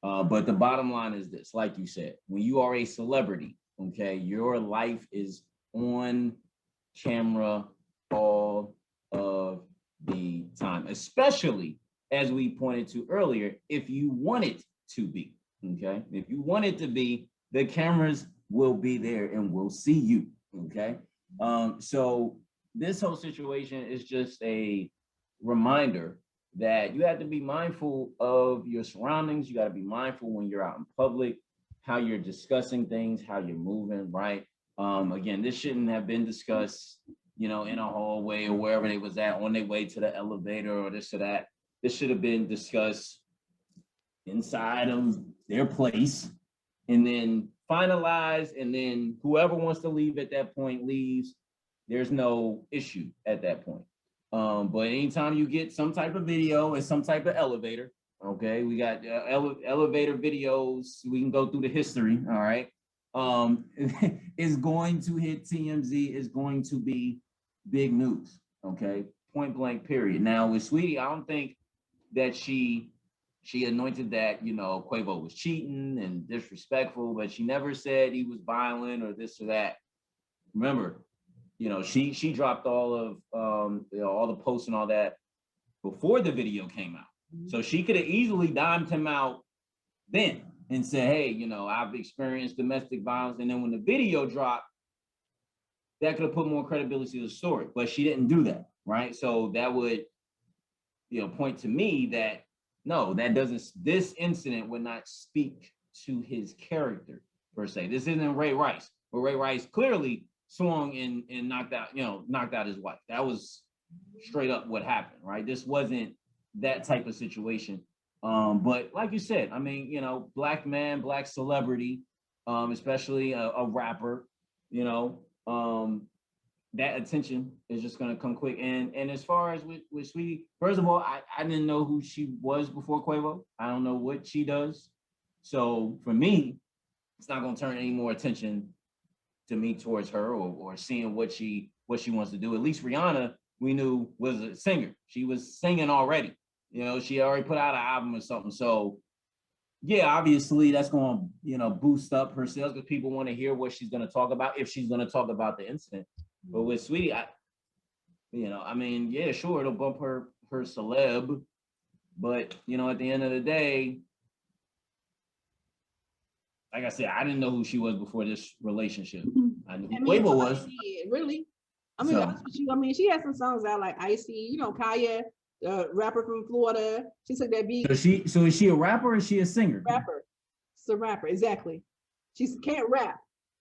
Speaker 1: But the bottom line is this, like you said, when you are a celebrity, okay, your life is on camera all of the time, especially as we pointed to earlier, if you want it to be, okay? If you want it to be, the cameras will be there and will see you, okay? So this whole situation is just a reminder that you have to be mindful of your surroundings. You got to be mindful when you're out in public, how you're discussing things, how you're moving, right? Again, this shouldn't have been discussed, you know, in a hallway or wherever they was at on their way to the elevator or this or that. This should have been discussed inside of their place and then finalized, and then whoever wants to leave at that point leaves. There's no issue at that point. But anytime you get some type of video and some type of elevator, okay, we got elevator videos, we can go through the history, all right? Is going to hit TMZ, is going to be big news, okay? Point blank, period. Now with Sweetie, I don't think that she anointed that, you know, Quavo was cheating and disrespectful, but she never said he was violent or this or that. Remember, you know, she dropped all of all the posts and all that before the video came out. So she could have easily dimed him out then and said, hey, you know, I've experienced domestic violence. And then when the video dropped, that could have put more credibility to the story, but she didn't do that, right? So that would, you know, point to me that no, that doesn't, this incident would not speak to his character per se. This isn't Ray Rice, but Ray Rice clearly swung and knocked out, you know, knocked out his wife. That was straight up what happened, right? This wasn't that type of situation. But like you said, I mean, you know, black man, black celebrity, especially a rapper, you know, that attention is just going to come quick. And as far as with Sweetie, first of all, I didn't know who she was before Quavo. I don't know what she does. So for me, it's not going to turn any more attention to me towards her or seeing what she wants to do. At least Rihanna, we knew, was a singer. She was singing already. You know, she already put out an album or something. So yeah, obviously that's going to, you know, boost up her sales because people want to hear what she's going to talk about if she's going to talk about the incident. But with Sweetie, you know, I mean, yeah, sure, it'll bump her celeb, but you know, at the end of the day, like I said, I didn't know who she was before this relationship. I knew who Quavo was.
Speaker 2: Really? I mean, honest with you, I mean, she had some songs out like Icy, you know, Kaya, rapper from Florida. She took that beat.
Speaker 1: So is she a rapper or is she a singer?
Speaker 2: Rapper. It's a rapper, exactly. She can't rap.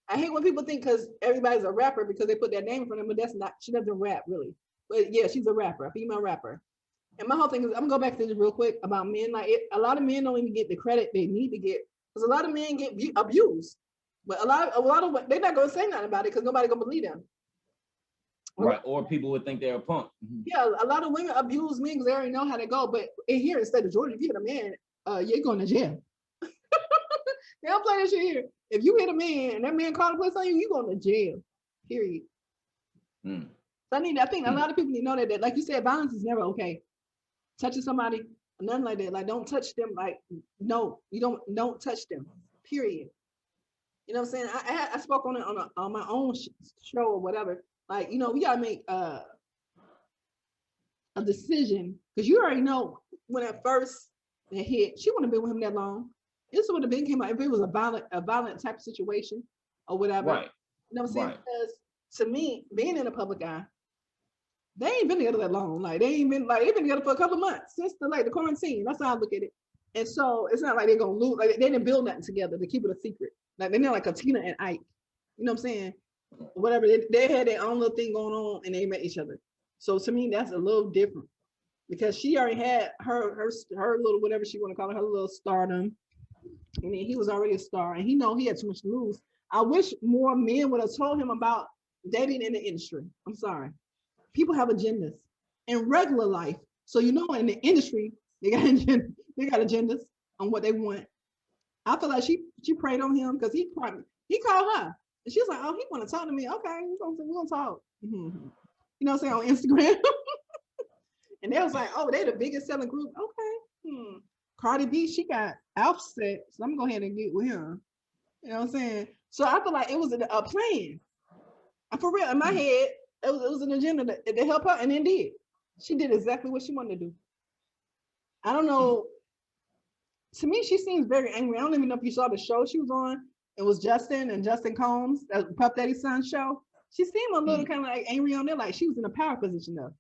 Speaker 2: I hate when people think because everybody's a rapper because they put that name in front of them, but that's not, she doesn't rap really. But yeah, she's a rapper, a female rapper. And my whole thing is, I'm gonna go back to this real quick about men. Like a lot of men don't even get the credit they need to get because a lot of men get abused, but a lot of they're not gonna say nothing about it because nobody gonna believe them.
Speaker 1: Right, or people would think they're a punk.
Speaker 2: Yeah, a lot of women abuse men because they already know how to go. But in here, instead of Georgia, if you hit a man, you're going to jail. They don't play that shit here. If you hit a man and that man called the police on you, you're going to jail. Period. So I think a lot of people need to know that, like you said, violence is never okay. Touching somebody, nothing like that. Like don't touch them. Like no, you don't touch them. Period. You know what I'm saying? I spoke on it on my own show or whatever. Like, you know, we gotta make a decision because you already know when at first it hit, she wouldn't have been with him that long. This would have been came out if it was a violent type of situation or whatever.
Speaker 1: Right.
Speaker 2: You know what I'm saying? Right. Because to me, being in the public eye, they ain't been together that long. Like they've been together for a couple of months since the quarantine. That's how I look at it. And so it's not like they're gonna lose. Like they didn't build nothing together to keep it a secret. Like they're not like a Tina and Ike. You know what I'm saying? Whatever they had their own little thing going on and they met each other. So to me, that's a little different because she already had her little whatever she want to call it, her little stardom. I mean, he was already a star, and he had too much to lose. I wish more men would have told him about dating in the industry. I'm sorry, people have agendas in regular life. So in the industry, they got agendas on what they want. I feel like she preyed on him because he called her. And she was like, oh, he want to talk to me. Okay, we're gonna talk. Mm-hmm. You know what I'm saying, on Instagram. And they was like, oh, they the biggest selling group. Okay. Cardi B, she got Offset, so I'm gonna go ahead and get with him. You know what I'm saying? So I feel like it was a plan. And for real, in my head, it was an agenda to help her, and it did. She did exactly what she wanted to do. I don't know. To me, she seems very angry. I don't even know if you saw the show she was on. It was Justin Combs, Puff Daddy's son show. She seemed a little kind of like angry on there, like she was in a power position though.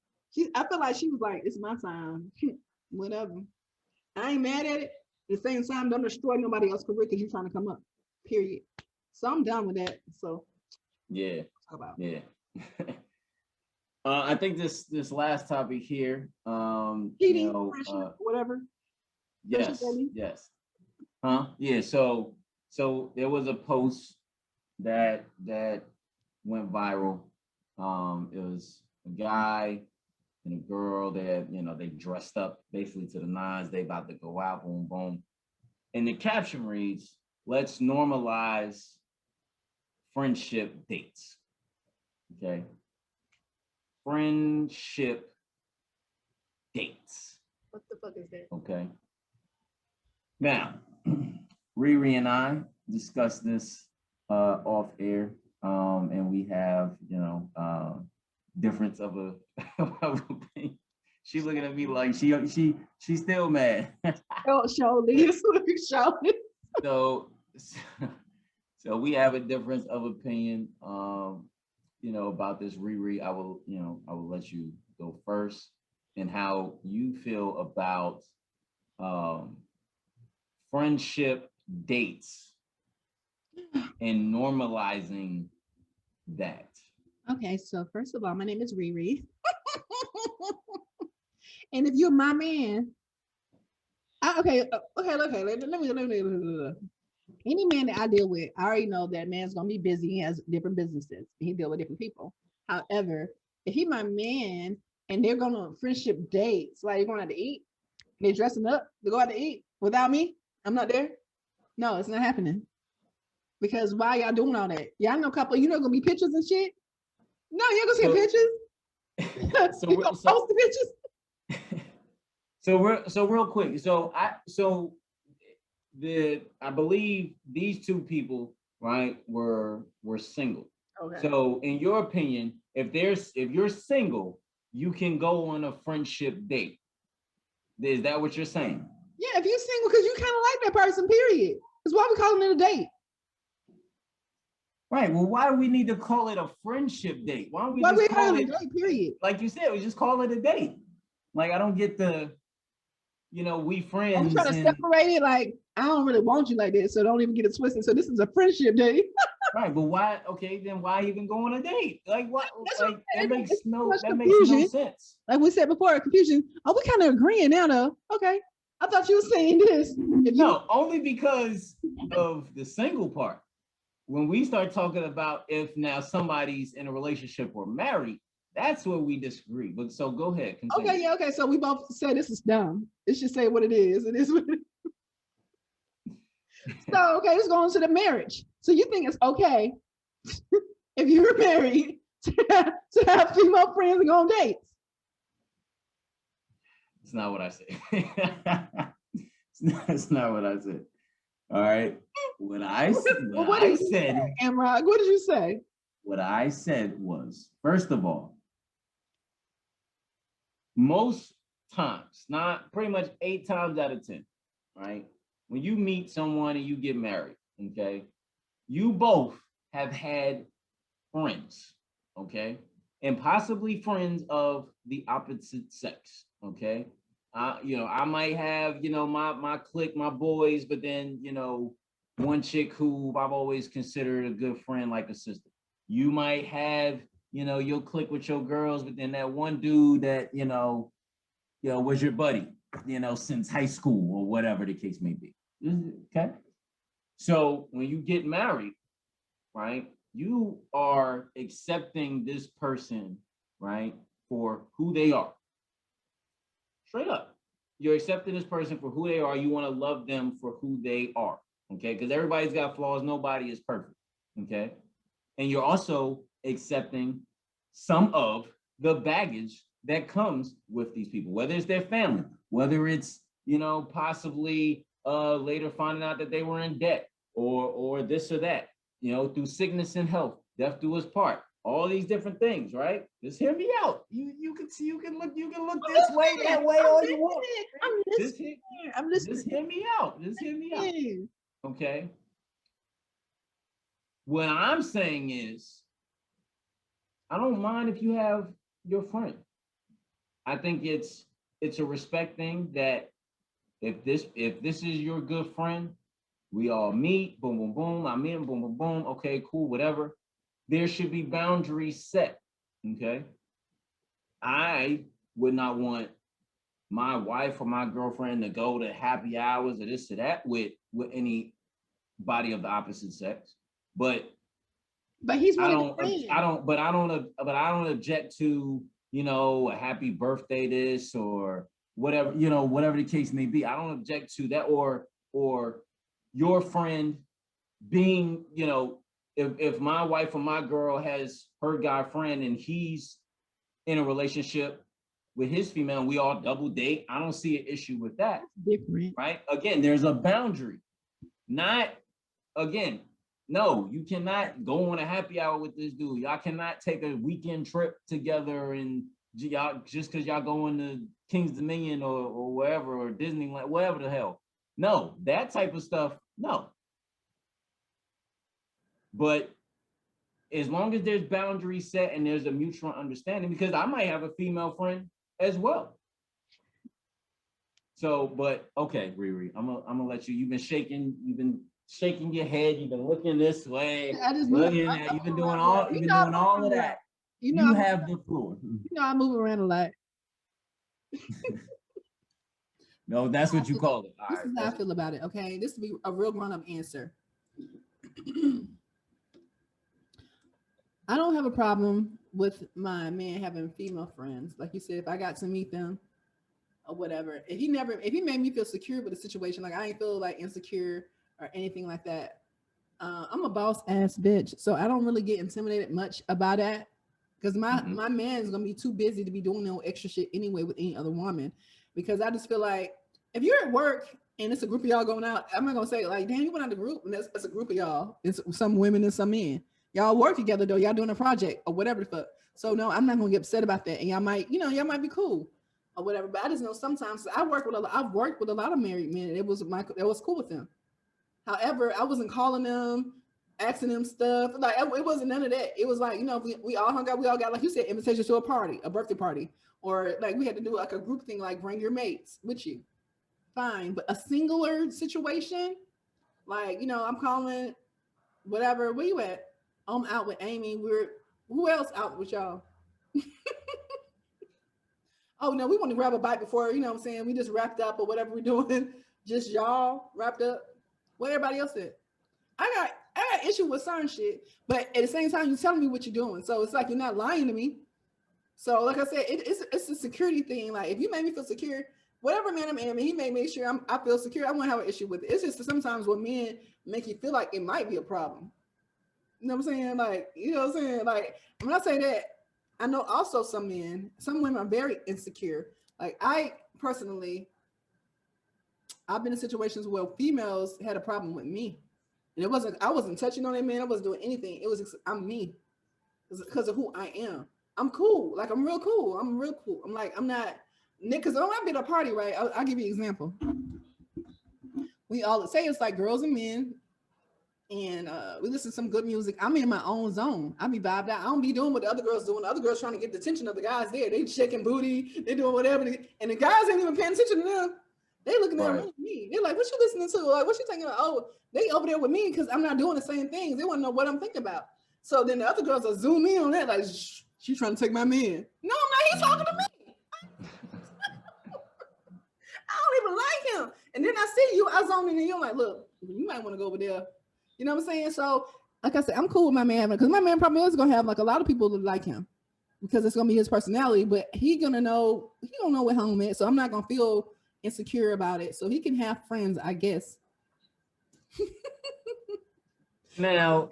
Speaker 2: I feel like she was like, it's my time. Whatever. I ain't mad at it. At the same time, don't destroy nobody else's career because you're trying to come up. Period. So I'm done with that. So
Speaker 1: yeah. I think this last topic here,
Speaker 2: cheating, whatever.
Speaker 1: Yes. Yeah. So there was a post that went viral. It was a guy and a girl that, they dressed up basically to the nines. They about to go out, boom, boom. And the caption reads, let's normalize friendship dates. Okay. Friendship dates.
Speaker 2: What the fuck is that?
Speaker 1: Okay. Now, Riri and I discussed this off air, and we have, difference of opinion. She looking at me like she's still mad.
Speaker 2: Show this. Show it.
Speaker 1: So so we have a difference of opinion. About this, Riri. I will let you go first, and how you feel about um friendship dates and normalizing that.
Speaker 2: Okay, so first of all, my name is Riri. And if you're my man, let me. Any man that I deal with, I already know that man's gonna be busy. He has different businesses. He deal with different people. However, if he my man and they're going on friendship dates, like going out to eat, they're dressing up to go out to eat without me, I'm not there. No, it's not happening. Because why y'all doing all that? Y'all know couple, you know gonna be pictures and shit. No, you're gonna see pictures.
Speaker 1: So
Speaker 2: You gonna post the pictures.
Speaker 1: so real quick. I believe these two people, right, were single.
Speaker 2: Okay.
Speaker 1: So in your opinion, if you're single, you can go on a friendship date. Is that what you're saying?
Speaker 2: Yeah, if you're single because you kind of like that person, period. That's why we calling it a date.
Speaker 1: Right. Well, why do we need to call it a friendship date? Why don't we
Speaker 2: Why
Speaker 1: just
Speaker 2: we
Speaker 1: call it
Speaker 2: a date, period?
Speaker 1: like you said, we just call it a date. Like I don't get the, we friends.
Speaker 2: I'm trying to separate it. Like I don't really want you like this, so don't even get it twisted. So this is a friendship date.
Speaker 1: Right, but why? Okay, then why even go on a date? Like what? Like that makes no sense.
Speaker 2: Like we said before, confusion. Oh, we kind of agreeing now, though. Okay, I thought you were saying this.
Speaker 1: No, only because of the single part. When we start talking about if now somebody's in a relationship or married, that's where we disagree. But so go ahead. Continue.
Speaker 2: Okay, yeah, okay. So we both say this is dumb. It should say what it is. It is what it is. So okay, let's go on to the marriage. So you think it's okay if you're married to have female friends and go on dates?
Speaker 1: It's not what I said. It's not what I said. All right. What I said,
Speaker 2: Amrod, what did you say?
Speaker 1: What I said was, first of all, most times, not pretty much 8 times out of 10, right? When you meet someone and you get married, okay, you both have had friends, okay, and possibly friends of the opposite sex, okay. I might have, my clique, my boys, but then, one chick who I've always considered a good friend, like a sister. You might have, you'll click with your girls, but then that one dude that, was your buddy, since high school or whatever the case may be. Okay. So when you get married, right, you are accepting this person, right, for who they are. Straight up. You're accepting this person for who they are. You want to love them for who they are. Okay. Because everybody's got flaws. Nobody is perfect. Okay. And you're also accepting some of the baggage that comes with these people, whether it's their family, whether it's, possibly later finding out that they were in debt or this or that, through sickness and health, death do us part. All these different things, right? Just hear me out. You can see, you can look this way, that way, all you want. Just hear me out. Just hear me out. Okay. What I'm saying is, I don't mind if you have your friend. I think it's a respect thing that if this is your good friend, we all meet, boom, boom, boom. I'm in, boom, boom, boom. Okay, cool, whatever. There should be boundaries set. Okay. I would not want my wife or my girlfriend to go to happy hours or this or that with anybody of the opposite sex. But
Speaker 2: he's
Speaker 1: I don't object to, a happy birthday this or whatever, whatever the case may be. I don't object to that or your friend being, if my wife or my girl has her guy friend and he's in a relationship with his female and we all double date, I don't see an issue with that.
Speaker 2: Different.
Speaker 1: Right? Again, there's a boundary. No, you cannot go on a happy hour with this dude. Y'all cannot take a weekend trip together and y'all just because y'all going to King's Dominion or wherever, or Disneyland, wherever the hell. No, that type of stuff, no. But as long as there's boundaries set and there's a mutual understanding, because I might have a female friend as well. So, but okay, Riri, I'm gonna let you. You've been shaking your head. You've been looking this way. Looking at. You've been doing all. You've been doing all of that. You have the floor.
Speaker 2: I move around a lot.
Speaker 1: No, that's what you call it.
Speaker 2: This is how I feel about it. Okay, this would be a real grown-up answer. I don't have a problem with my man having female friends. Like you said, if I got to meet them or whatever, if he made me feel secure with the situation, like I ain't feel like insecure or anything like that. I'm a boss ass bitch, so I don't really get intimidated much about that because my man is gonna be too busy to be doing no extra shit anyway with any other woman. Because I just feel like if you're at work and it's a group of y'all going out, I'm not gonna say like, damn, you went out the group and it's a group of y'all. It's some women and some men. Y'all work together though. Y'all doing a project or whatever the fuck. So no, I'm not gonna get upset about that. And y'all might be cool or whatever. But I just know sometimes I've worked with a lot of married men. And it was cool with them. However, I wasn't calling them, asking them stuff. Like it wasn't none of that. It was like, we all hung out. We all got, like you said, invitations to a party, a birthday party, or like we had to do like a group thing, like bring your mates with you. Fine, but a singular situation, like I'm calling, whatever. Where you at? I'm out with Amy. Who else out with y'all? Oh no, we want to grab a bite before, what I'm saying? We just wrapped up or whatever we're doing. Just y'all wrapped up. What everybody else said. I got issue with certain shit, but at the same time, you're telling me what you're doing. So it's like you're not lying to me. So like I said, it's a security thing. Like if you made me feel secure, whatever man I'm in, he may make sure I feel secure. I won't have an issue with it. It's just sometimes when men make you feel like it might be a problem. You know what I'm saying? Like, you know what I'm saying? Like, when I say that, I know also some women are very insecure. Like I personally, I've been in situations where females had a problem with me. And I wasn't touching on that man. I wasn't doing anything. It was, I'm me. It's because of who I am. I'm cool. Like, I'm real cool. I'm real cool. I'm like, I'm not, because when I be at a party, right? I'll give you an example. We all say it's like girls and men. And we listen to some good music. I'm in my own zone. I be vibed out. I don't be doing what the other girls doing. The other girls trying to get the attention of the guys there. They shaking booty. They doing whatever. And the guys ain't even paying attention to them. They looking at me. They're like, what you listening to? Like, what you thinking about? Oh, they over there with me because I'm not doing the same things. They want to know what I'm thinking about. So then the other girls are zoom in on that. Like, she trying to take my man. No, I'm not. He's talking to me. I don't even like him. And then I see you. I zone in and you're like, look, you might want to go over there. You know what I'm saying? So, like I said, I'm cool with my man because my man probably is gonna have like a lot of people that like him because it's gonna be his personality. But he don't know what home is, so I'm not gonna feel insecure about it. So he can have friends, I guess.
Speaker 1: Now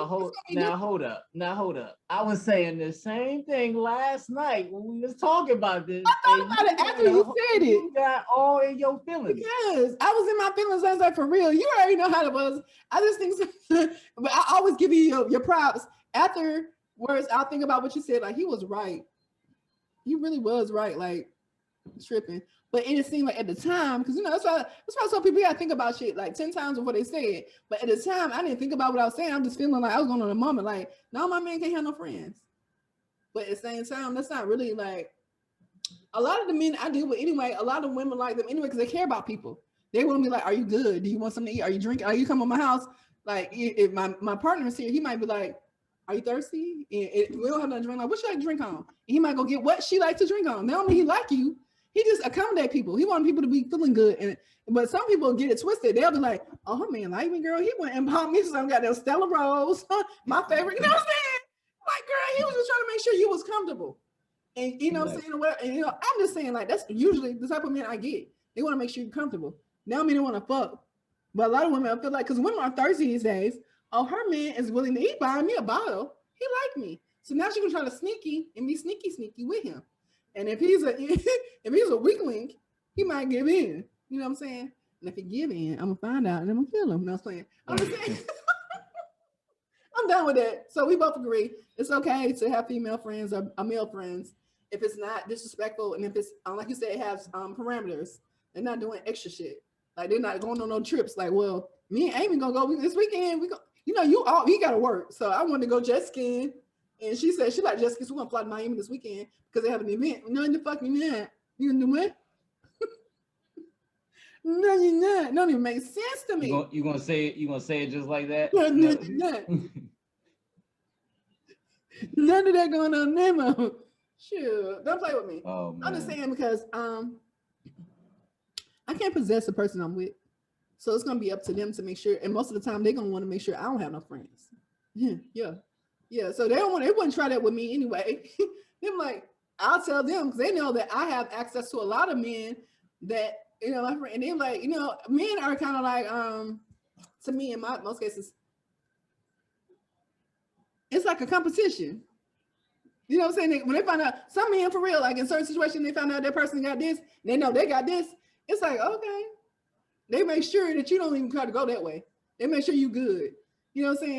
Speaker 1: hold up. I was saying the same thing last night when we was talking about this.
Speaker 2: I thought about it after you said it.
Speaker 1: You got all in your feelings.
Speaker 2: Because I was in my feelings. I was like, for real, you already know how it was. I just think so, but I always give you your props. Afterwards, I'll think about what you said. Like, he was right. He really was right. Like, tripping. But it seemed like at the time, because that's why I told people, I think about shit like 10 times before they say it. But at the time, I didn't think about what I was saying. I'm just feeling like I was going on a moment, like, no, my man can't have no friends. But at the same time, that's not really like a lot of the men I deal with anyway. A lot of women like them anyway because they care about people. They want to be like, are you good? Do you want something to eat? Are you drinking? Are you coming to my house? Like, if my partner is here, he might be like, are you thirsty? And we don't have nothing to drink. Like, what should I drink on? And he might go get what she likes to drink on. That don't mean he like you. He just accommodate people. He want people to be feeling good. But some people get it twisted. They'll be like, oh, her man like me, girl. He went and bought me some goddamn Stella Rose. My favorite. You know what I'm saying? Like, girl, he was just trying to make sure you was comfortable. And you know what I'm saying? And I'm just saying, like, that's usually the type of men I get. They want to make sure you're comfortable. Now I mean they want to fuck. But a lot of women, I feel like, because women are thirsty these days. Oh, her man is willing to eat, buy me a bottle. He like me. So now she's gonna try to sneaky with him. And if he's a weak link, he might give in. You know what I'm saying? And if he give in, I'm gonna find out and I'm gonna kill him. You know what I'm saying? I'm just saying. I'm done with that. So we both agree it's okay to have female friends or male friends if it's not disrespectful, and if it's like you said, it has parameters. They're not doing extra shit. Like they're not going on no trips. Like, well, me and Amy gonna go this weekend. We go. You know, you gotta work. So I wanted to go jet skiing, and she said she like jet skis. We're gonna fly to Miami this weekend because they have an event. No, in the fucking that. You gonna do what? No, you're not. Don't even make sense to me.
Speaker 1: You gonna say it? You gonna say it just like that?
Speaker 2: No, no. None of that going on Nemo. Sure, don't play with me.
Speaker 1: Oh, man.
Speaker 2: I'm just saying because I can't possess the person I'm with, so it's gonna be up to them to make sure. And most of the time, they're gonna want to make sure I don't have no friends. Yeah. So they wouldn't try that with me anyway. Them like I'll tell them because they know that I have access to a lot of men that my friend, and they're like men are kind of like to me in most cases. It's like a competition. You know what I'm saying? When they find out, some men for real, like in certain situations, they found out that person got this, they know they got this. It's like, okay. They make sure that you don't even try to go that way. They make sure you good. You know what I'm saying?